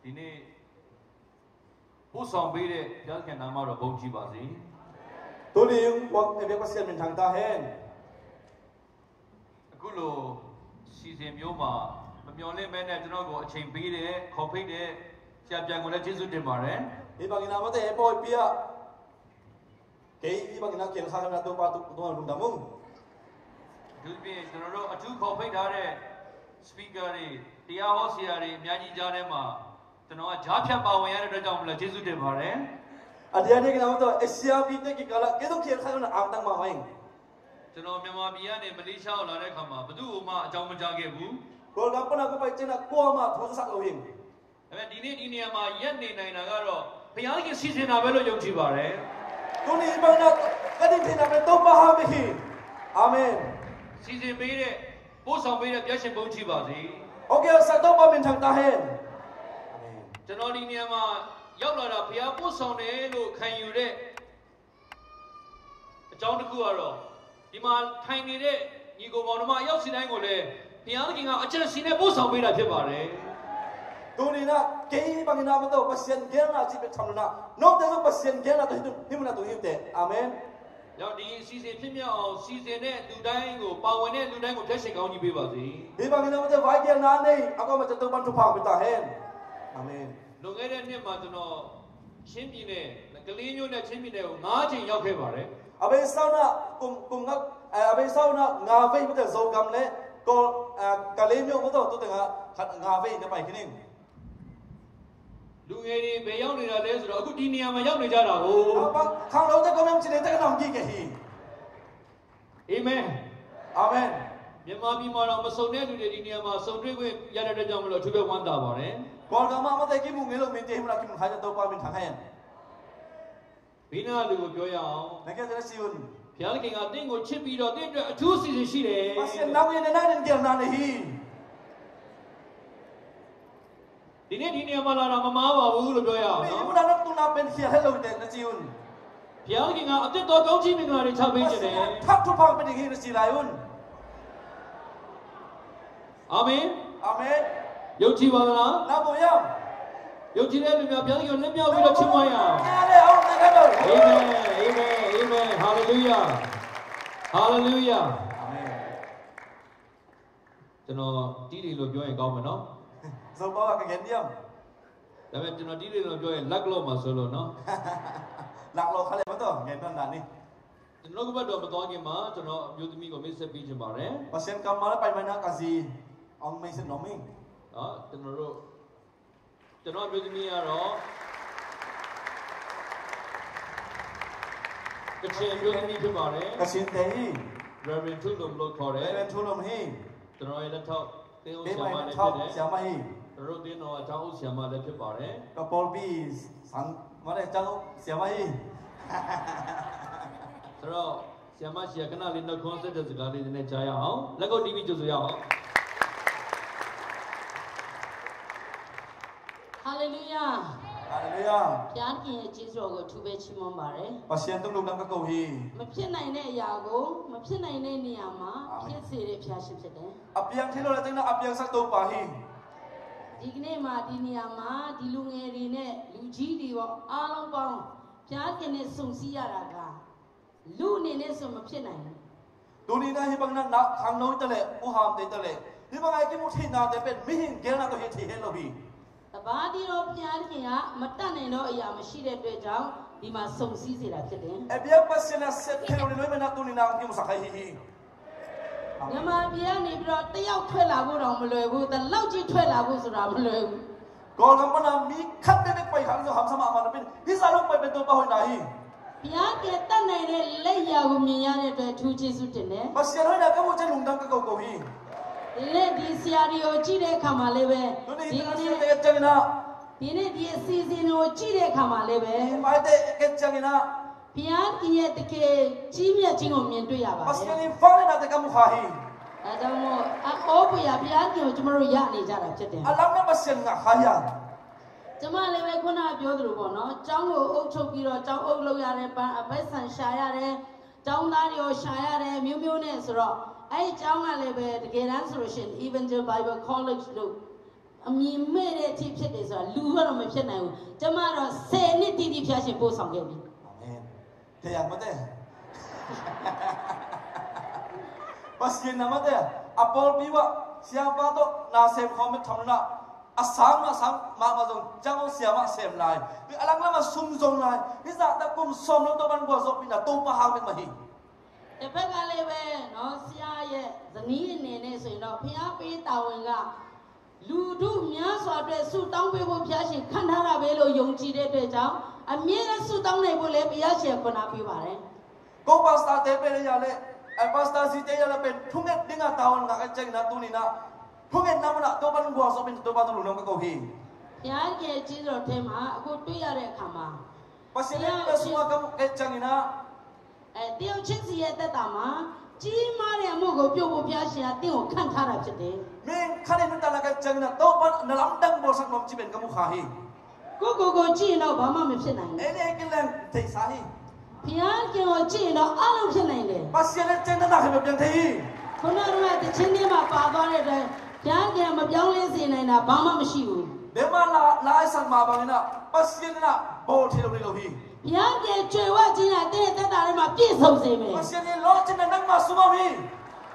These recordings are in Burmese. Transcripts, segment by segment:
ဒီနေ့ပို့ဆောင်ပေးတဲ့ဘုရားခင်နာမတော်ဘုန်းကြီးပါစေตัวนี้วักเอเวกเซียนเป็นทางตาแห้งအခုလိုစီစဉ်မျိုးမှာမမျှော်လင့်မဲနဲ့ကျွန်တော်ကိုအချိန်ပေးတဲ့ခေါ်ဖိတ်တဲ့ဆရာပြန်ကိုလည်းကျေးဇူးတင်ပါတယ်ဒီဘဂိနာမတဲ့ပေါ်ပြကေဒီဘဂိနာကျန်ခါနာတော့ပါတော့လုံဒမုံဒီပြင်ကျွန်တော်တို့အထူးခေါ်ဖိတ်ထားတဲ့ speaker တွေတရားဟောဆရာတွေအများကြီးကြားထဲမှာကျွန်တော်ကကြားဖြတ်ပါဝင်ရတဲ့အတွက်ကြောင့်မလို့ကျေးဇူးတင်ပါတယ်အတရားတွေကတော့အစီယာဘီတက်ကလာကေတော့ခေခါနာအောင်တန်းမဝိုင်းကျွန်တော်မြန်မာပြည်ကနေမလေးရှားကိုလာတဲ့အခါမှာဘယ်သူမှအကြောင်းမကြားခဲ့ဘူးဘောကပနာကပိုက်ချင်ကိုအမထိုးစားလို့ရင်ဒါပေမဲ့ဒီနေ့ဒီနေရာမှာရက်နေနိုင်တာကတော့ဘုရားခင်စီစဉ်တာပဲလို့ယုံကြည်ပါတယ်သူနေဘာနာကတိတင်နာပဲတော့ပါဟာမဟီအာမင်စီစဉ်ပေးတဲ့ပို့ဆောင်ပေးတဲ့ဘုရားရှင်ဘုန်းကြီးပါစေโอเคဆက်တော့ပါမင်ထန်တာဟဲအာမင်ကျွန်တော်ဒီနေရာမှာရောက်လာတာဘုရားပို့ဆောင်တယ်လို့ခံယူတဲ့အကြောင်းတစ်ခုကတော့ဒီမှာထိုင်နေတဲ့ညီကိုမောင်နှမအရောက်စီတိုင်းကိုလည်းဘုရားခင်ကအကျင့်စီနဲ့ပို့ဆောင်ပေးတာဖြစ်ပါတယ်သူနေနာကေဘဂိနာမတော့ပစင်ဂဲနာချိပထမနာနောတဲ့ပစင်ဂဲနာတော့ဒီမနာတော့ဟင်းတဲ့အာမင်ရောက်ဒီအစီအစဉ်ဖြစ်မြောက်အောင်စီစဉ်တဲ့လူတိုင်းကိုပါဝင်တဲ့လူတိုင်းကိုတက်ရှိကောင်းကြီးပေးပါစေဒီဘဂိနာမတဲ့ဝိုင်းကျနာနေအကောမတဲ့တော့ဘန်ထဖာပတာဟဲအာမင်လွန်ခဲ့တဲ့နှစ်မှာကျွန်တော်ချင်းပြည်နယ်ကလေးမျိုးနဲ့ချင်းပြည်နယ်ကို9ချိန်ရောက်ခဲ့ပါတယ်အဘေဆောင်းနာကုံငါအဘေဆောင်းနာငါဖေးမတဲ့ဇောကမ်လေကိုကလေးမျိုးကတော့တူတဲ့ငါဖေးနေပိုင်ခင်းလူငယ်တွေဘယ်ရောက်နေတာလဲဆိုတော့အခုဒီနေရာမှာရောက်နေကြတာကိုခေါင်းလုံးတဲ့ကောင်းချင်းတဲ့ကောင်ကြီးကဟီအာမင်အာမင်မြန်မာပြည်မှာတော့မစုံတဲ့လူတွေဒီနေရာမှာစုံတွေ့ခွင့်ရတဲ့အတွက်ကြောင့်မလို့အထူးပဲဝမ်းသာပါတယ်ဘောကမတဲ့ကိမှုငယ်လို့မင်းတေးမလားကိမှုခါကြတော့ပါမင်းထားခိုင်းဘိနာလူကိုပြောရအောင်ငါကလည်းစီယွန်းဘုရားခင်ကတင့်ကိုချစ်ပြီးတော့တင့်အတွက်အထူးစီစဉ်ရှိတယ်ပါစင်နောက်ရနေနိုင်ကြနာနေဟီဒီနေ့ဒီနေရာမှာလာတာမမားပါဘူးလို့ပြောရအောင်နော်ဘုရားတော့သူနာပင်စီဟဲလို့တဲ့နစီယွန်းဘုရားခင်ကအသက်တော်ကောင်းချီးမင်္ဂလာတွေချပေးခြင်းတယ်ထပ်ထပ်ဖောက်ပင်ဟီနစီလာယွန်းအာမင်အာမင်ယုံကြည်ပါလားနာပေါ်ရယုံကြည်တဲ့လူများဘုရားခင်ကိုလက်မြောက်ပြီးတော့ချီးမွမ်းရအောင်အားလည်းအောင်တကတော့အာမင်အာမင်အာမင်ဟာလေလုယာဟာလေလုယာအာမင်ကျွန်တော်တီးတယ်လို့ပြောရင်ကောင်းမယ်နော်ဇောဘောကငယ်ညံဒါပေမဲ့ကျွန်တော်တီးတယ်လို့ပြောရင်လက်လို့မှာဆိုလို့နော်လက်လို့ခါလေမတော့ငယ်တန်းတာနေကျွန်တော်ကဘတ်တော့မတော်ခင်မှာကျွန်တော်အမျိုးသမီးကိုမိတ်ဆက်ပေးချင်ပါတယ်ပစင်ကမာပိုင်မနာကစီအောင်မိတ်ဆက်နော်မင်းနော်ကျွန်တော်အမျိုးသမီးကတော့ကချင်အမျိုးသမီးဖြစ်ပါတယ်ကချင်တဲ့ Reverend ထုလုံလို့ခေါ်တယ် Reverend ထုလုံဟင်းကျွန်တော်ရဲ့လက်ထောက်သင်းဦးဆရာမလည်းဖြစ်တယ်ဆရာမဟင်းတို့တင်းတော်အထောက်ဦးဆရာမလည်းဖြစ်ပါတယ်ကပေါ်ဘီဆန်မလည်းကျောင်းဆရာမဟင်းဆိုတော့ဆရာမရှိခဏလေးနှုတ်ခွန်းဆက်တဲ့စကားလေးနည်းနည်းကြားရအောင်လက်ကုပ်တီးပြီးကြိုဆိုရအောင်ဟာလေလုယာဟာလေလုယာဘုရားခင်ရဲ့ကျေးဇူးတော်ကိုအထူးပဲချီးမွမ်းပါတယ်ပါရှင်တုံးလုံးကကောဟီမဖြစ်နိုင်တဲ့အရာကိုမဖြစ်နိုင်တဲ့နေရာမှာဖြစ်စေတဲ့ဘုရားရှင်ဖြစ်တယ်အပြန်ထင်းလို့လည်းတင်အပြန်ဆက်တော့ပါဟီဒီကနေ့မှာဒီနေရာမှာဒီလူငယ်တွေနဲ့လူကြီးတွေရောအားလုံးပေါင်းဘုရားခင်နဲ့စုံစည်းရတာကလူအနေနဲ့ဆိုမဖြစ်နိုင်ဘူးဒူနီနာဟိဘငနာနာခံလို့တလေဥဟာမ်တေတလေဒီဘငိုင်ကိမှုထိနာတဲ့ပဲမင်းဂဲနာတော့ဟိထိဟဲလို့ဘီတပါးဒီတော့ဘုရားခင်ကမတတ်နိုင်တော့အရာမရှိတဲ့အတွက်ကြောင့်ဒီမှာစုံစည်းစေတာဖြစ်တယ်အပြပစနာဆက်ခဲလို့လည်းမနာဒူနီနာကိမှုစခိုင်ဟိမြန်မာပြည်ကနေပြီးတော့တယောက်ထွက်လာဖို့တော့မလွယ်ဘူးတလောက်ကြီးထွက်လာဖို့ဆိုတာမလွယ်ဘူးကောလမနာမီခတ်တဲ့ပိုင်ခါဆိုဟမ်ဆမအမနာပင်ဒီစားလုံးပိုင်ပဲတော့ပါဟိုနာဟိဘုရားကတတ်နိုင်တဲ့လက်ရာကိုမြင်ရတဲ့အတွက်ထူးကျေးဇူးတင်တယ်။မဆရာတို့ကဘုရားလုံတန်းကောက်ကိုဟိဒီနေ့ဒီဆရာတွေကိုကြည့်တဲ့အခါမှာလည်းပဲဒီကနေ့တဲ့ကျန်နာဒီနေ့ဒီအစီအစဉ်ကိုကြည့်တဲ့အခါမှာလည်းပဲမိုက်တဲ့ကျန်နာဘုရားခင်ရဲ့တကယ်ကြီးမြတ်ခြင်းကိုမြင်တွေ့ရပါတယ်။မဆရာလေးဖောင်းနေတာကမခါဟိအဲကြောင့်မို့အောဘုရားဘုရားခင်ကိုကျမတို့ရနေကြတာဖြစ်တယ်။အလမ်မဆရာငါခါယာကျမလည်းပဲခုနပြောသလိုပေါ့နော်ကျောင်းကိုအုပ်ချုပ်ပြီးတော့ကျောင်းအုပ်လုပ်ရတယ်ဘက်ဆန်ရှာရတယ်ကျောင်းသားတွေကိုရှာရတယ်မျိုးမျိုးနဲ့ဆိုတော့အဲ့ဒီကျောင်းကလည်းပဲတကယ်တမ်းဆိုလို့ရှိရင် Evangel Bible College လို့ အမြင်မဲ့တဲ့အထိဖြစ်တယ်ဆိုတာလူကတော့မဖြစ်နိုင်ဘူးကျမတော့10နှစ်တည်တည်ဖျားရှင်ပို့ဆောင်ခဲ့ပြီ အာမင်တရားမတဲ့ပတ်စင်နမတဲ့အပေါ်ပြီးဝဆရာပါတော့နာဆေခေါမထမနာအဆောင်မဆောင်မာမဇုံကျောင်းဆရာမဆေလိုက်ဒီအလန်လမဆုံဇုံလိုက်ဒီစားတကုံဆုံလို့တော့ဘန်ဘောဇောပိနာတော့ပါဟာမမဟီ တစ်ဖက်ကလည်းပဲနော်ဆရာရဲ့ဇနီးအနေနဲ့ဆိုရင်တော့ဖျားပေးတာဝန်ကလူတို့များစွာအတွက်ဆုတောင်းပေးဖို့ဖျားရှင်ခံထားတာပဲလို့ယုံကြည်တဲ့အတွက်ကြောင့်အမြဲတမ်းဆုတောင်းနိုင်ဖို့လည်းဖျားရှင်ခွင့်အားပေးပါတယ်ကိုပါစတာတဲ့ပဲရလေအပါစတာစီတဲ့ရလေပဲထုံငက်တင်ငါတာဝန်ကအကျဉ်းနာတူနီနာထုံငက်နမနာတော့ဘန်ဘောဇောပိနာတော့ပါတော့လုံးကကိုဟီ ဖျားရဲ့ကြီးတော်ထဲမှာအခုတွေ့ရတဲ့အခါမှာ ပတ်စင်လည်းဆုမကအကျဉ်းနာ တယောက်ချင်းစီရဲ့တက်တာမှာကြီးမားတဲ့အမှုကိုပြုတ်ဖို့ဖျားရှင်ကတင့်ကိုခန့်ထားတာဖြစ်တယ် မင်းခဏနဲ့တလာကကျင်းနာတော့ဘာနလမ်တန်ဘောစကလုံးချိပင်ကမှုခါဟီ ကိုကြည့်ရင်တော့ဘာမှမဖြစ်နိုင်ဘူး အဲ့ဒီကလန်တေးစာဟီ ဖျားရှင်ကိုကြည့်ရင်တော့အလုံးဖြစ်နိုင်တယ် ပတ်စင်လည်းကျင်းနာခေပြန်သေး ခုနကတချင်းလေးမှာပါသွားတဲ့အတွက်ဖျားရှင်မပြောင်းလဲစေနိုင်တာဘာမှမရှိဘူး ဘယ်မှာလာဆန်မှာပါမင်းနာပတ်စင်နာဘောထေလို့လို့ဟီ ဘုရားကျေကျွေဝခြင်းကတဲ့တက်တာထဲမှာပြည့်စုံစေမယ် ပတ်စင်လောချင်တဲ့နတ်မဆူမမီ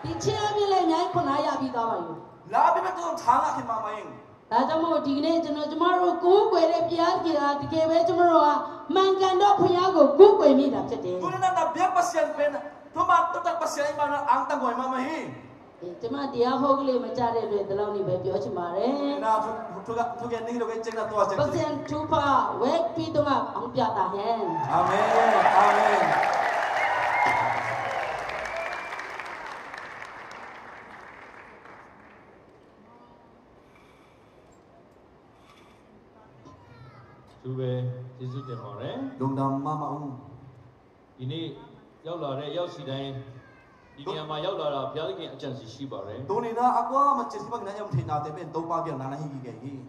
ဒီချင်းအပြည့်လည်းအများကြီးခွန်အားရပြီးသွားပါပြီ လာပြီးတော့ထားလာခင်မမင်း ဒါကြောင့်မို့ဒီကနေ့ကျမတို့ကိုးကွယ်တဲ့ဘုရားကြီးဟာတကယ်ပဲကျမတို့ဟာမှန်ကန်တော့ဘုရားကိုကိုးကွယ်မိတာဖြစ်တယ် သူနဲ့တော့ဘယ်ပတ်စင်ပင်သူမတော့ပတ်စင်မှာအန်တကွယ်မမဟီ ကျမတရားဟောကလေးမကြတဲ့အတွက်ဒီလောက်နေပဲပြောချင်ပါတယ် နာသူကနေလို့ကျင်းနာတော့ကျင်း ပတ်စံတူပါဝက်ပြီးတော့အောင်ပြတာဟဲ့ အာမင်အာမင် သူပဲကျေးဇူးတင်ပါတယ် ဒုံဒမ်မမအောင် ဒီနေ့ရောက်လာတဲ့ရောက်စီတိုင်းဒီနေရာမှာရောက်လာတာဘုရားသခင်အကြံစီရှိပါတယ် ဒိုနီနာအကွာမချစ်စပကနယမ်ထေနာတဲ့ပင်တော့ပါပြန်နာနာဟီကြီးကြီး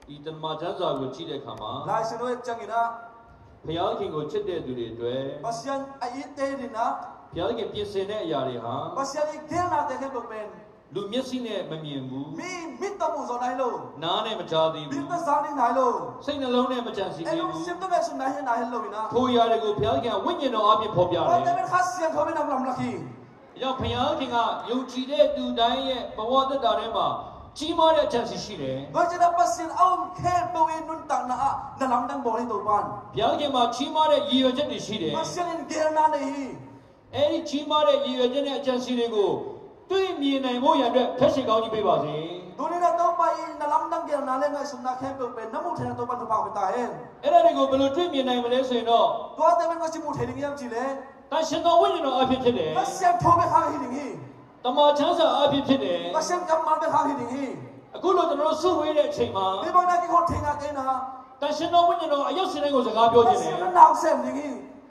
ဒီတမန်ကျမ်းစာကိုကြည့်တဲ့အခါမှာ လာရှင်တို့ကျန်ကီနာ ဘုရားသခင်ကိုချစ်တဲ့သူတွေအတွက် ပတ်စံအယစ်တဲဒီနာ ဘုရားသခင်ပြင်ဆင်တဲ့အရာတွေဟာ ပတ်စံဒီကဲနာတဲ့ကပင် လူမျက်စိနဲ့မမြင်ဘူး မိတမှုဇောနိုင်လို့ နားနဲ့မကြားသေး မိ ဘူး တစားနေနိုင်လို့ စိတ်နှလုံးနဲ့မကြံစည် အဲ့ သေး လို ဘူး စင်တော့ပဲစနိုင်နိုင်လို့နာ ထိုအရာတွေကိုဘုရားသခင်ကဝိညာဉ်တော်အပြင်ဖော်ပြတယ် ဘာတဲ့ခါစင်ခေါ်မနမလခီ ။ကြောင့်ဘုရားခင်ကယုံကြည်တဲ့သူတိုင်းရဲ့ဘဝသက်တာထဲမှာကြီးမားတဲ့အကြံစီရှိတယ် ဘာကျတော့ပတ်စံအောင်ခဲပဝေနွန်တန်နာနလမ်တန်ဘော်လေးတော့ပန် ။ဘုရားခင်မှာကြီးမားတဲ့ရည်ရွယ်ချက်တွေရှိတယ် ပတ်စံကဲနာနေ ။အဲဒီကြီးမားတဲ့ရည်ရွယ်ချက်နဲ့အကြံစီတွေကိုတွေ့မြင်နိုင်ဖို့ရတဲ့ဖက်ရှင်ကောင်းကြီးပေးပါစေ ဒိုနီနာတော့ပါရင်နလမ်တန်ကဲနာလည်းငါစနာခဲပဝေနမှုထဲတော့ပန်တော့ပါဝတာဟဲ ။အဲ့ဒါတွေကိုဘယ်လိုတွေ့မြင်နိုင်မလဲဆိုရင်တော့ တော့တဲ့ငါစမှုထဲနေရမ်းကြည့်လေ တန်ရှင်တော်ဝိညာဉ်တော်အဖြစ်ဖြစ်တယ် ပတ်စံထိုးပဲခါဟီနေ ။တမန်ချမ်းစာအဖြစ်ဖြစ်တယ် ပတ်စံကမ္ဘာပဲခါဟီနေ ။အခုလိုကျွန်တော်တို့ဆုဝေးတဲ့အချိန်မှာ ဒီဘောနာကခေါ်ထင်တာကဲနာ တန်ရှင်တော်ဝိညာဉ်တော်အရောက်စင်းတိုင်းကိုစကားပြော ပတ် ခြင်း စံ တယ် နောက်ဆက်နေ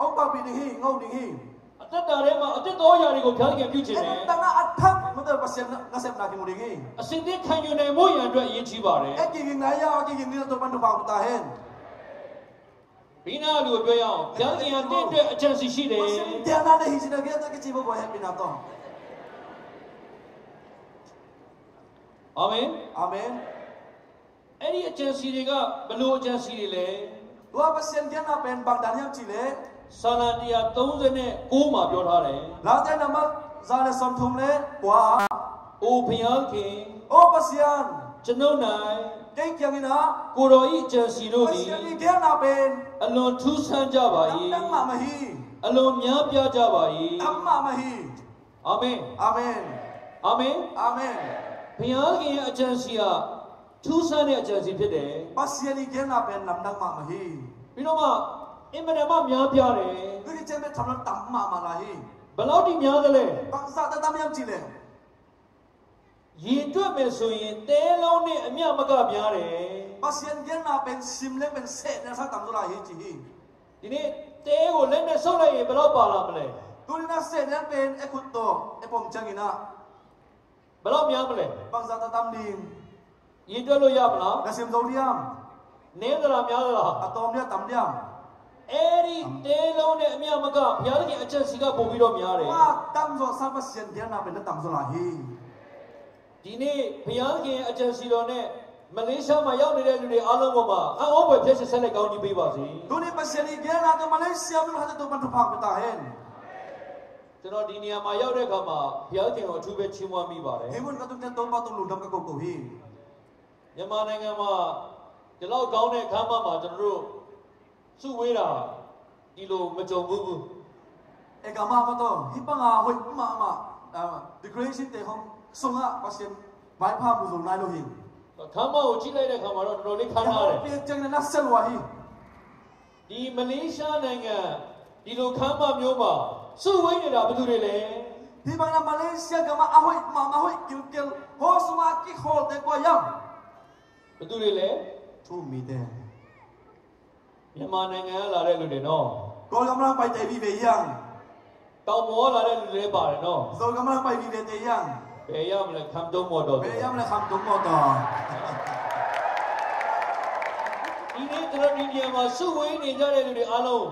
အောက်ပါပြီနေငုံနေ ။အသက်တာထဲမှာအသက်တော်ရာတွေကိုဘုရားခင်ပြုခြင်းတယ် တနာအထပ်မတော်ပတ်စံငါဆက်နာကမှုနေ ။အစဉ်သစ်ခံယူနိုင်ဖို့ရန်အတွက်အရေးကြီးပါတယ် အဲ့ဒီငါရအကြီးကြီးတော့ပန်တော့ပါတာဟဲ ။ဒီနာလူပြောရအောင်ဘုရားခင်ကတင့်အတွက်အကြံစီရှိတယ် ပတ်စံတရားနာနေဟိစနေကဲတဲ့ချီဘောဟဲပီနာတော့ ။အာမင် အာမင် ။အဲ့ဒီအကြံစီတွေကဘလို့အကြံစီတွေလဲ တော့ပတ်စံကနာပန်ဘန်ဒန်ယမ်ချီလေ ။စာလံ139မှာပြောထားတယ် လာတဲ့နမဇာနေစံထုံလေကွာ ။အိုဘုရားခင် အိုပတ်စံ ကျွန်ုပ်၌ ကိတ်ကျင်းနာ ကိုတော်ဤအကြံစီတို့ ပတ် သည် စံဒီကနာပန် အလွန်ထူးဆန်းကြပါ တ ၏ မ်းမမဟီ အလွန်များပြားကြပါ တမ်း ၏ မမဟီ အာမင် အာမင် အာမင် အာမင် ဘုရားခင်ရဲ့အကြံစီဟာထူးဆန်းတဲ့အကြံစီဖြစ်တယ် ပတ်စံဒီကနာပန်နမ်နမ်မမဟီ ပြီးတော့မှအင်မတန်မှများပြားတယ် ဒီကျဲမဲ့ထမန်တမ်းမမလာဟီ ဘယ်လောက်ထိများသလဲ ဘန်စာတမ်းယမ်ချီလေ ရင်တွက်မယ်ဆိုရင်တဲလုံးနဲ့အမြတ်မကများတယ် ပတ်စံကနာပန်စိမလေပန်ဆေနေစားတမ်းလာဟီချီ ဒီနေ့တဲကိုလက်နဲ့ဆုပ်လိုက်ရင်ဘယ်တော့ပါလာမလဲ တူနာဆေနေပန်အခုတော့အပုံချင်နာ ဘယ်တော့များမလဲ ဘန်စာတမ်းလင်း ရင်တွက်လို့ရမလား ငါစင်ဒိုလီယမ် နည်းသလားများသလား အတော်မြတ်တမ်းလျမ် အဲ့ဒီတဲလုံးနဲ့အမြတ်မကဘုရားသခင်အကြံစီကပို့ပြီးတော့များတယ် ဝါတမ်းဇောဆာပတ်စံကနာပန်တမ်းဇောလာဟီ ဒီနေ့ဘုရားခင်အကြံစီတော်နဲ့ มาเลเซียมาရောက်နေတဲ့လူတွေအားလုံးပေါ်မှာအံ့ဩဖွယ်ဖြစ်ဆက်လက်ကောင်းကြီးပေးပါစေ Tu ni pasal ni dia nak ke Malaysia pun hati tu pan tumpang betahen. ကျွန်တော်ဒီနေရာမှာရောက်တဲ့အခါမှာဘုရားရှင်ကိုအထူးပဲချီးမွမ်းမိပါတယ် Hemun ka tu dia tomba tu lundam ka ko hi. မြန်မာနိုင်ငံမှာဒီလောက်ကောင်းတဲ့ခမ်းမမှာကျွန်တော်တို့စုဝေးတာဒီလိုမကြုံဘူး E ka ma pa to hi pa nga hoi ma decoration te hom songa pasien bai pha mu zong nai lo hi. ခမ်းမကိုကြည့်လိုက်တဲ့အခါမှာတော့တော်တော်လေးခမ်းနားတယ် Pe chang na sel wa hi. ဒီမလေးရှားနိုင်ငံဒီလိုခမ်းမမျိုးမှာစုဝေးနေတာဘယ်သူတွေလဲ Hi bang na Malaysia ka ma ahoi ma hoi kil kil ho suma ki khol te kwa yang. ဘယ်သူတွေလဲ Tu mi de. မြန်မာနိုင်ငံကလာတဲ့လူတွေနော် Ko gamlang pai te bi ve yang. တောင်ပေါ်လာတဲ့လူတွေပါတယ်နော် So gamlang pai bi ve te yang. ဘယ်ရမလဲခမ်းတုံးမော်တော် Be yang le kham tum mo to. ဒီနေ့ကျွန်တော်ဒီနေရာမှာစုဝေးနေကြတဲ့လူတွေအားလုံး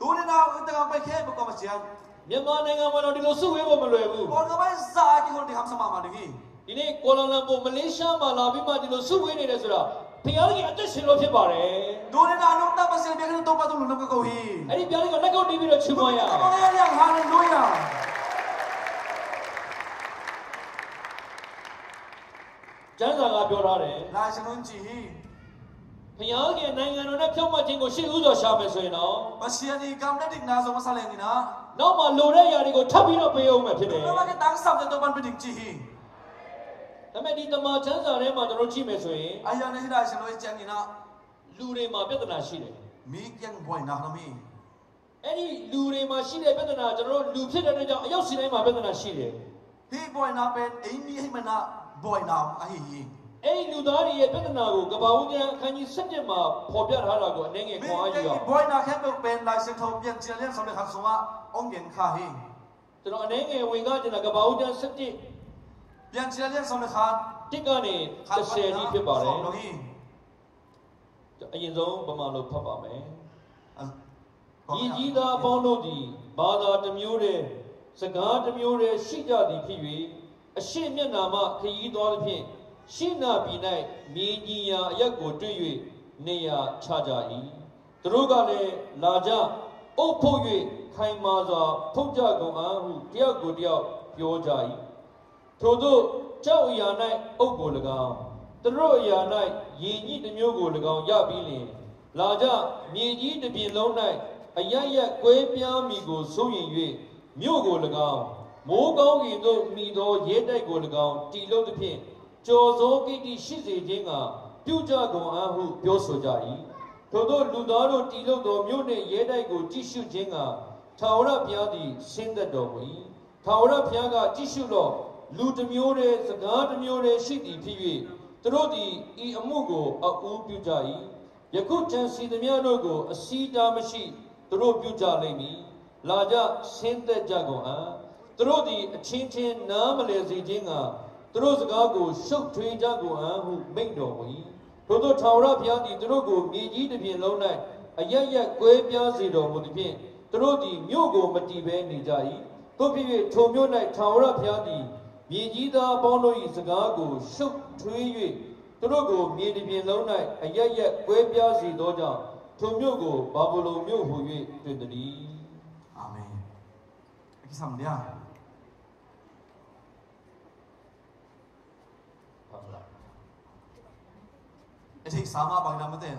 Tu ni na ta ka pai khe ba ko ma sian. မြန်မာနိုင်ငံမှာတော့ဒီလိုစုဝေးဖို့မလွယ်ဘူး Ko ga bai za ki hol di kham sama ma ni. ဒီနေ့ကွာလာလမ်ပူမလေးရှားမှာလာပြီးမှဒီလိုစုဝေးနေတယ်ဆိုတာဘုရားကြီးအသက်ရှင်လို့ဖြစ်ပါတယ် Tu ni na nong ta pasal be kan tomba tu lundam ka ko hi. အဲ့ဒီဘုရားကြီးကလက်ကုပ်တီးပြီးတော့ချီးမွမ်းရအောင် Yang haleluya. ကျမ်းစာကပြောထားတယ် La shanun ji hi. ဘုရားကြီးနိုင်ငံတော်နဲ့ဖြောင့်မတ်ခြင်းကိုရှေ့ဥစွာရှာမယ်ဆိုရင်တော့ Pasien ni kam na dik na so masale ni na. နောက်မှလိုတဲ့ຢာတွေကိုထပ်ပြီးတော့ပေးအောင်မယ်ဖြစ်တယ် Tu ma ke tang sam te to ban pidik ji hi. ဒါပေမဲ့ဒီတမန်ကျမ်းစာထဲမှာကျွန်တော်ကြည့်မယ်ဆိုရင် Aya ni da shanoi chang ni na. လူတွေမှာပြဿနာရှိတယ် Mi kyang boy na na mi. အဲ့ဒီလူတွေမှာရှိတဲ့ပြဿနာကျွန်တော်တို့လူဖြစ်တဲ့အတွက်ကြောင့်အရောက်စီတိုင်းမှာပြဿနာရှိတယ် Hi boy na pen ai mi hi mana boy na a hi hi. အဲ့ဒီလူသားတွေရဲ့ပြဿနာကိုကပ္ပဝဉ္ဇဉ်အခန်းကြီး7မှာဖော်ပြထားတာကိုအနေငယ် Mi ခွန်အားယူအောင် boy na khe pe pen la se thau pian chia len so le kham so ma ong gen kha hi. ကျွန်တော်အနေငယ်ဝင်ကားကျင်တာကပ္ပဝဉ္ဇဉ်7 Pian chia len so le kha တစ်ကနေ30ကြီးဖြစ်ပါတယ် lo hi. အရင်ဆုံးဗမာလိုဖတ်ပါမယ်ဤကြီးသားအပေါင်းတို့သည်ဘာသာတစ်မျိုးတည်းစကားတစ်မျိုးတည်းရှိကြသည်ဖြစ်၍အရှိမျက်နာမှခရီးသွားသဖြင့်ရှင်းနာပြည်၌မြေကြီးရာအရက်ကိုတွေ့၍နေရာချကြ၏သူတို့ကလည်းလာကြအုပ်ဖို့၍ခိုင်မာစွာဖုတ်ကြကုန်အားဟုတယောက်ကိုတယောက်ပြောကြ၏ထို့သောကြောက်အရာ၌အုပ်ကို၎င်းသူတို့အရာ၌ယဉ်ညိတစ်မျိုးကို၎င်းရပြီးလျှင်လာကြမြေကြီးတစ်ပြင်လုံး၌အရရက်ကွဲပြားမိကိုစိုးရင်၍မြို့ကို၎င်းမိုးကောင်းကင်သို့မိသောရဲတိုက်ကို၎င်းတီလုံးသဖြင့်ကြော်စိုးကိတိရှိစေခြင်းကပြုကြကုန်အားဟုပြောဆိုကြ၏ထို့သောလူသားတို့တီလုံးသောမြို့နှင့်ရဲတိုက်ကိုကြည့်ရှုခြင်းကထာဝရဘုရားသည်ဆင်းသက်တော်မူ၏ထာဝရဘုရားကကြည့်ရှုလော့လူတစ်မျိုးတည်းစကားတစ်မျိုးတည်းရှိသည်ဖြစ်၍သူတို့သည်ဤအမှုကိုအအူးပြုကြ၏ယခုကြံစီသမျှတို့ကိုအစီတားမရှိသူတို့ပြုကြလိမ့်မည်လာကြဆင်းသက်ကြကုန်အံ့သူတို့သည်အချင်းချင်းနားမလည်စေခြင်းကသူတို့စကားကိုရှုပ်ထွေးကြကုန်အံ့ဟုမိန့်တော်မူ၏ထို့သောထာဝရဘုရားသည်သူတို့ကိုမြေကြီးတစ်ပြင်လုံး၌အရရက်ကွဲပြားစေတော်မူသည်ဖြင့်သူတို့သည်မြို့ကိုမတည်ဘဲနေကြ၏တို့ဖြစ်၍ထိုမြို့၌ထာဝရဘုရားသည်မြေကြီးသားအပေါင်းတို့၏စကားကိုရှုပ်ထွေး၍သူတို့ကိုမြေတစ်ပြင်လုံး၌အရရက်ကွဲပြားစေသောကြောင့်ထိုမြို့ကိုဘာဗုလုန်မြို့ဟူ၍တွေ့သည် Amen. Iki sam dia. ဟုတ်လား Eti sama bang na mate.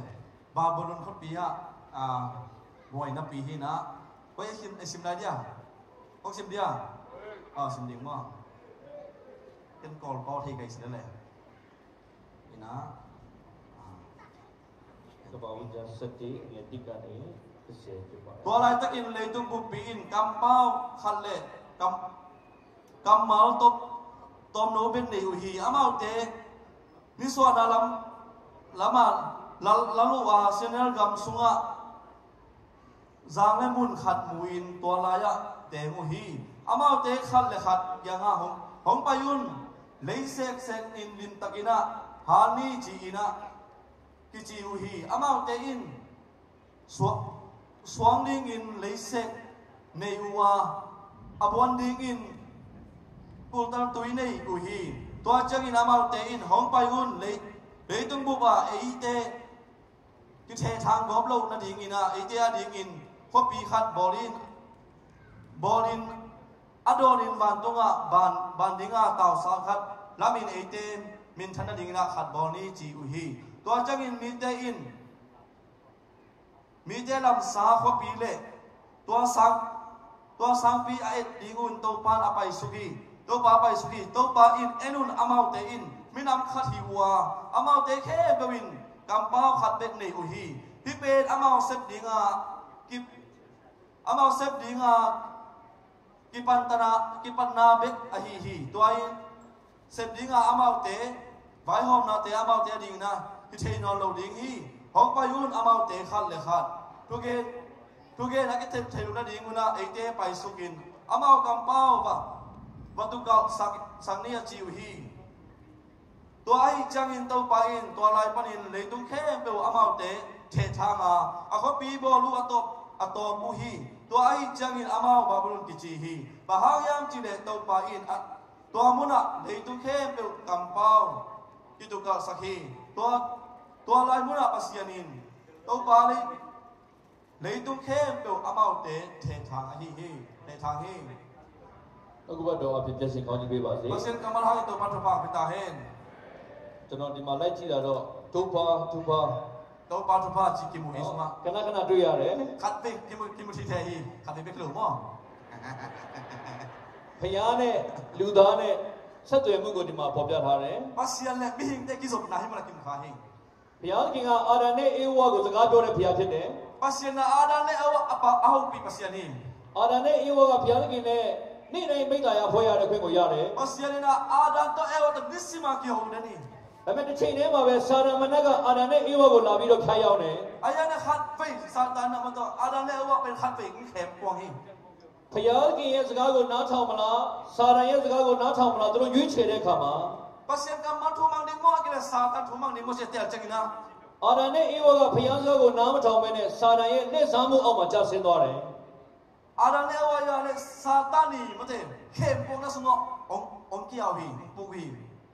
Babylon khot pi ha boy na pi hi na. Ko sim la dia. Ko sim dia. Sim ding ma. Ken kol ko thi kai sil le. Ina. ကပ္ပဝဉ္ဇဉ်7ငယ်1ကနေ30ဖြစ်ပါတယ် Tua lai tak in le tung bu pi in kam pau khat le kam mal tom no ben nei u hi amau te ni so na lama lalu wa senel gam sunga zang le mun khat muin tua la ya te mu hi amau te khat le khat yanga hong payun lei sek in lim takina hani chi ina ki chi u hi amau te in Swang ding in leisek nei uwa abon ding in kultar tui nei uhi tua chang in amau te in hong pai un เลยต้องบอกว่าไอ้เต้ที่เททางกอบเรานั่นเองอินะไอ้เต้อดีอินพวกปีขัดบอลินอดอรินบานตรงอ่ะบานดิ้งอ่ะเต่าสาขัดลามินไอ้เต้มินทันนั่นเองนะขัดบอลนี้จีอุฮีตัวจังอินมีเต้ลำสาพวกปีเล่ตัวสังปีไอ้ดิ้งอุนตัวปานอภัยสุขีตัวปาไปสุขีตัวปาอินเอนุนอามาเตอินมินำขัดหิวาอามาเตแค่เบวินกำเป้าขัดเบ็ดในอุฮีพี่เป็นอามาเซฟดิ้งอ่ะอามาเซฟดิ้งอ่ะกิปันนาเบ็ดอหีฮีตัวอินเซฟดิ้งอ่ะอามาเตไว้หอมนาเตอามาเตดิ้งนะที่เทนอนโลดิ้งฮีห้องไปยุ่นอามาเตขัดเลยขัดทุกเกนักเทลุนาดิ้งอุนะไอเตไปสุกินอามากำเป้าปะวัตถุเก่าสังเนียจิวฮีตัวไอจังอินตัวไปอินตัวลายปนินเลยตุ้งแค่เปลวอามาเตเททางอ่ะเขาปีบอลูอัตอมูฮีตัวไอจังอินอามาบาบุลกิจิฮีปะหายามจิเลตัวไปอินตัวมุนะเลยตุ้งแค่เปลวกำเป้าที่ตุกะสักฮีตัวลายมุนะปัสยานินตัวไปเลยตุ้งแค่เปลวอามาเตเททางฮีเททางฮีအခုဘတ်တော်အဖြစ်ပြည့်စင်ကောင်းကြီးပေးပါစေ Pasien kamal hang itu patupang pitahin. ကျွန်တော်ဒီမှာလိုက်ကြည့်တာတော့ဒုပါသူပါ Tau patupa ciki muhi semua. ခဏခဏတွေ့ရတယ် Kat be kimu titehi, kat be kelu mo. ဖျားနဲ့လူသားနဲ့ဆက်သွယ်မှုကိုဒီမှာဖော်ပြထားတယ် Pasien le bihing te kisop nahi mala kim khahi. ဘုရားခင်ကအာရန်နဲ့အေဝါကိုစကားပြောတဲ့ဘုရားဖြစ်တယ် Pasien na ada le apa ahu pi pasien ni. အာရန်နဲ့အေဝါကဘုရားခင်နဲ့နေ့တိုင်းမိတ္တာရဖွဲ့ရတဲ့ခွင့်ကိုရတယ် Pasien na ada to ewa to nisima ki ho ni. ဒါပေမဲ့တစ်ချိန်တည်းမှာပဲစာရမဏတ်ကအာရန်နဲ့အေဝါကိုလာပြီးတော့ဖြားရောက်တယ် Ayana khat fe satan na mo to ada le ewa pen khat fe ki khem kwang hi. ဘုရားခင်ရဲ့စကားကိုနားထောင်မလားစာရန်ရဲ့စကားကိုနားထောင်မလားသူတို့ရွေးချယ်တဲ့အခါမှာ Pasien kamal thumang ni mo akile satan thumang ni mo se tel changina. အာရန်နဲ့အေဝါကဘုရားစကားကိုနားမထောင်ဘဲနဲ့စာရန်ရဲ့လက်စားမှုအောက်မှာကျဆင်းသွားတယ် Ada le ewa ya le satan ni mo te khem kwang na sungo ong ki awi pu hi.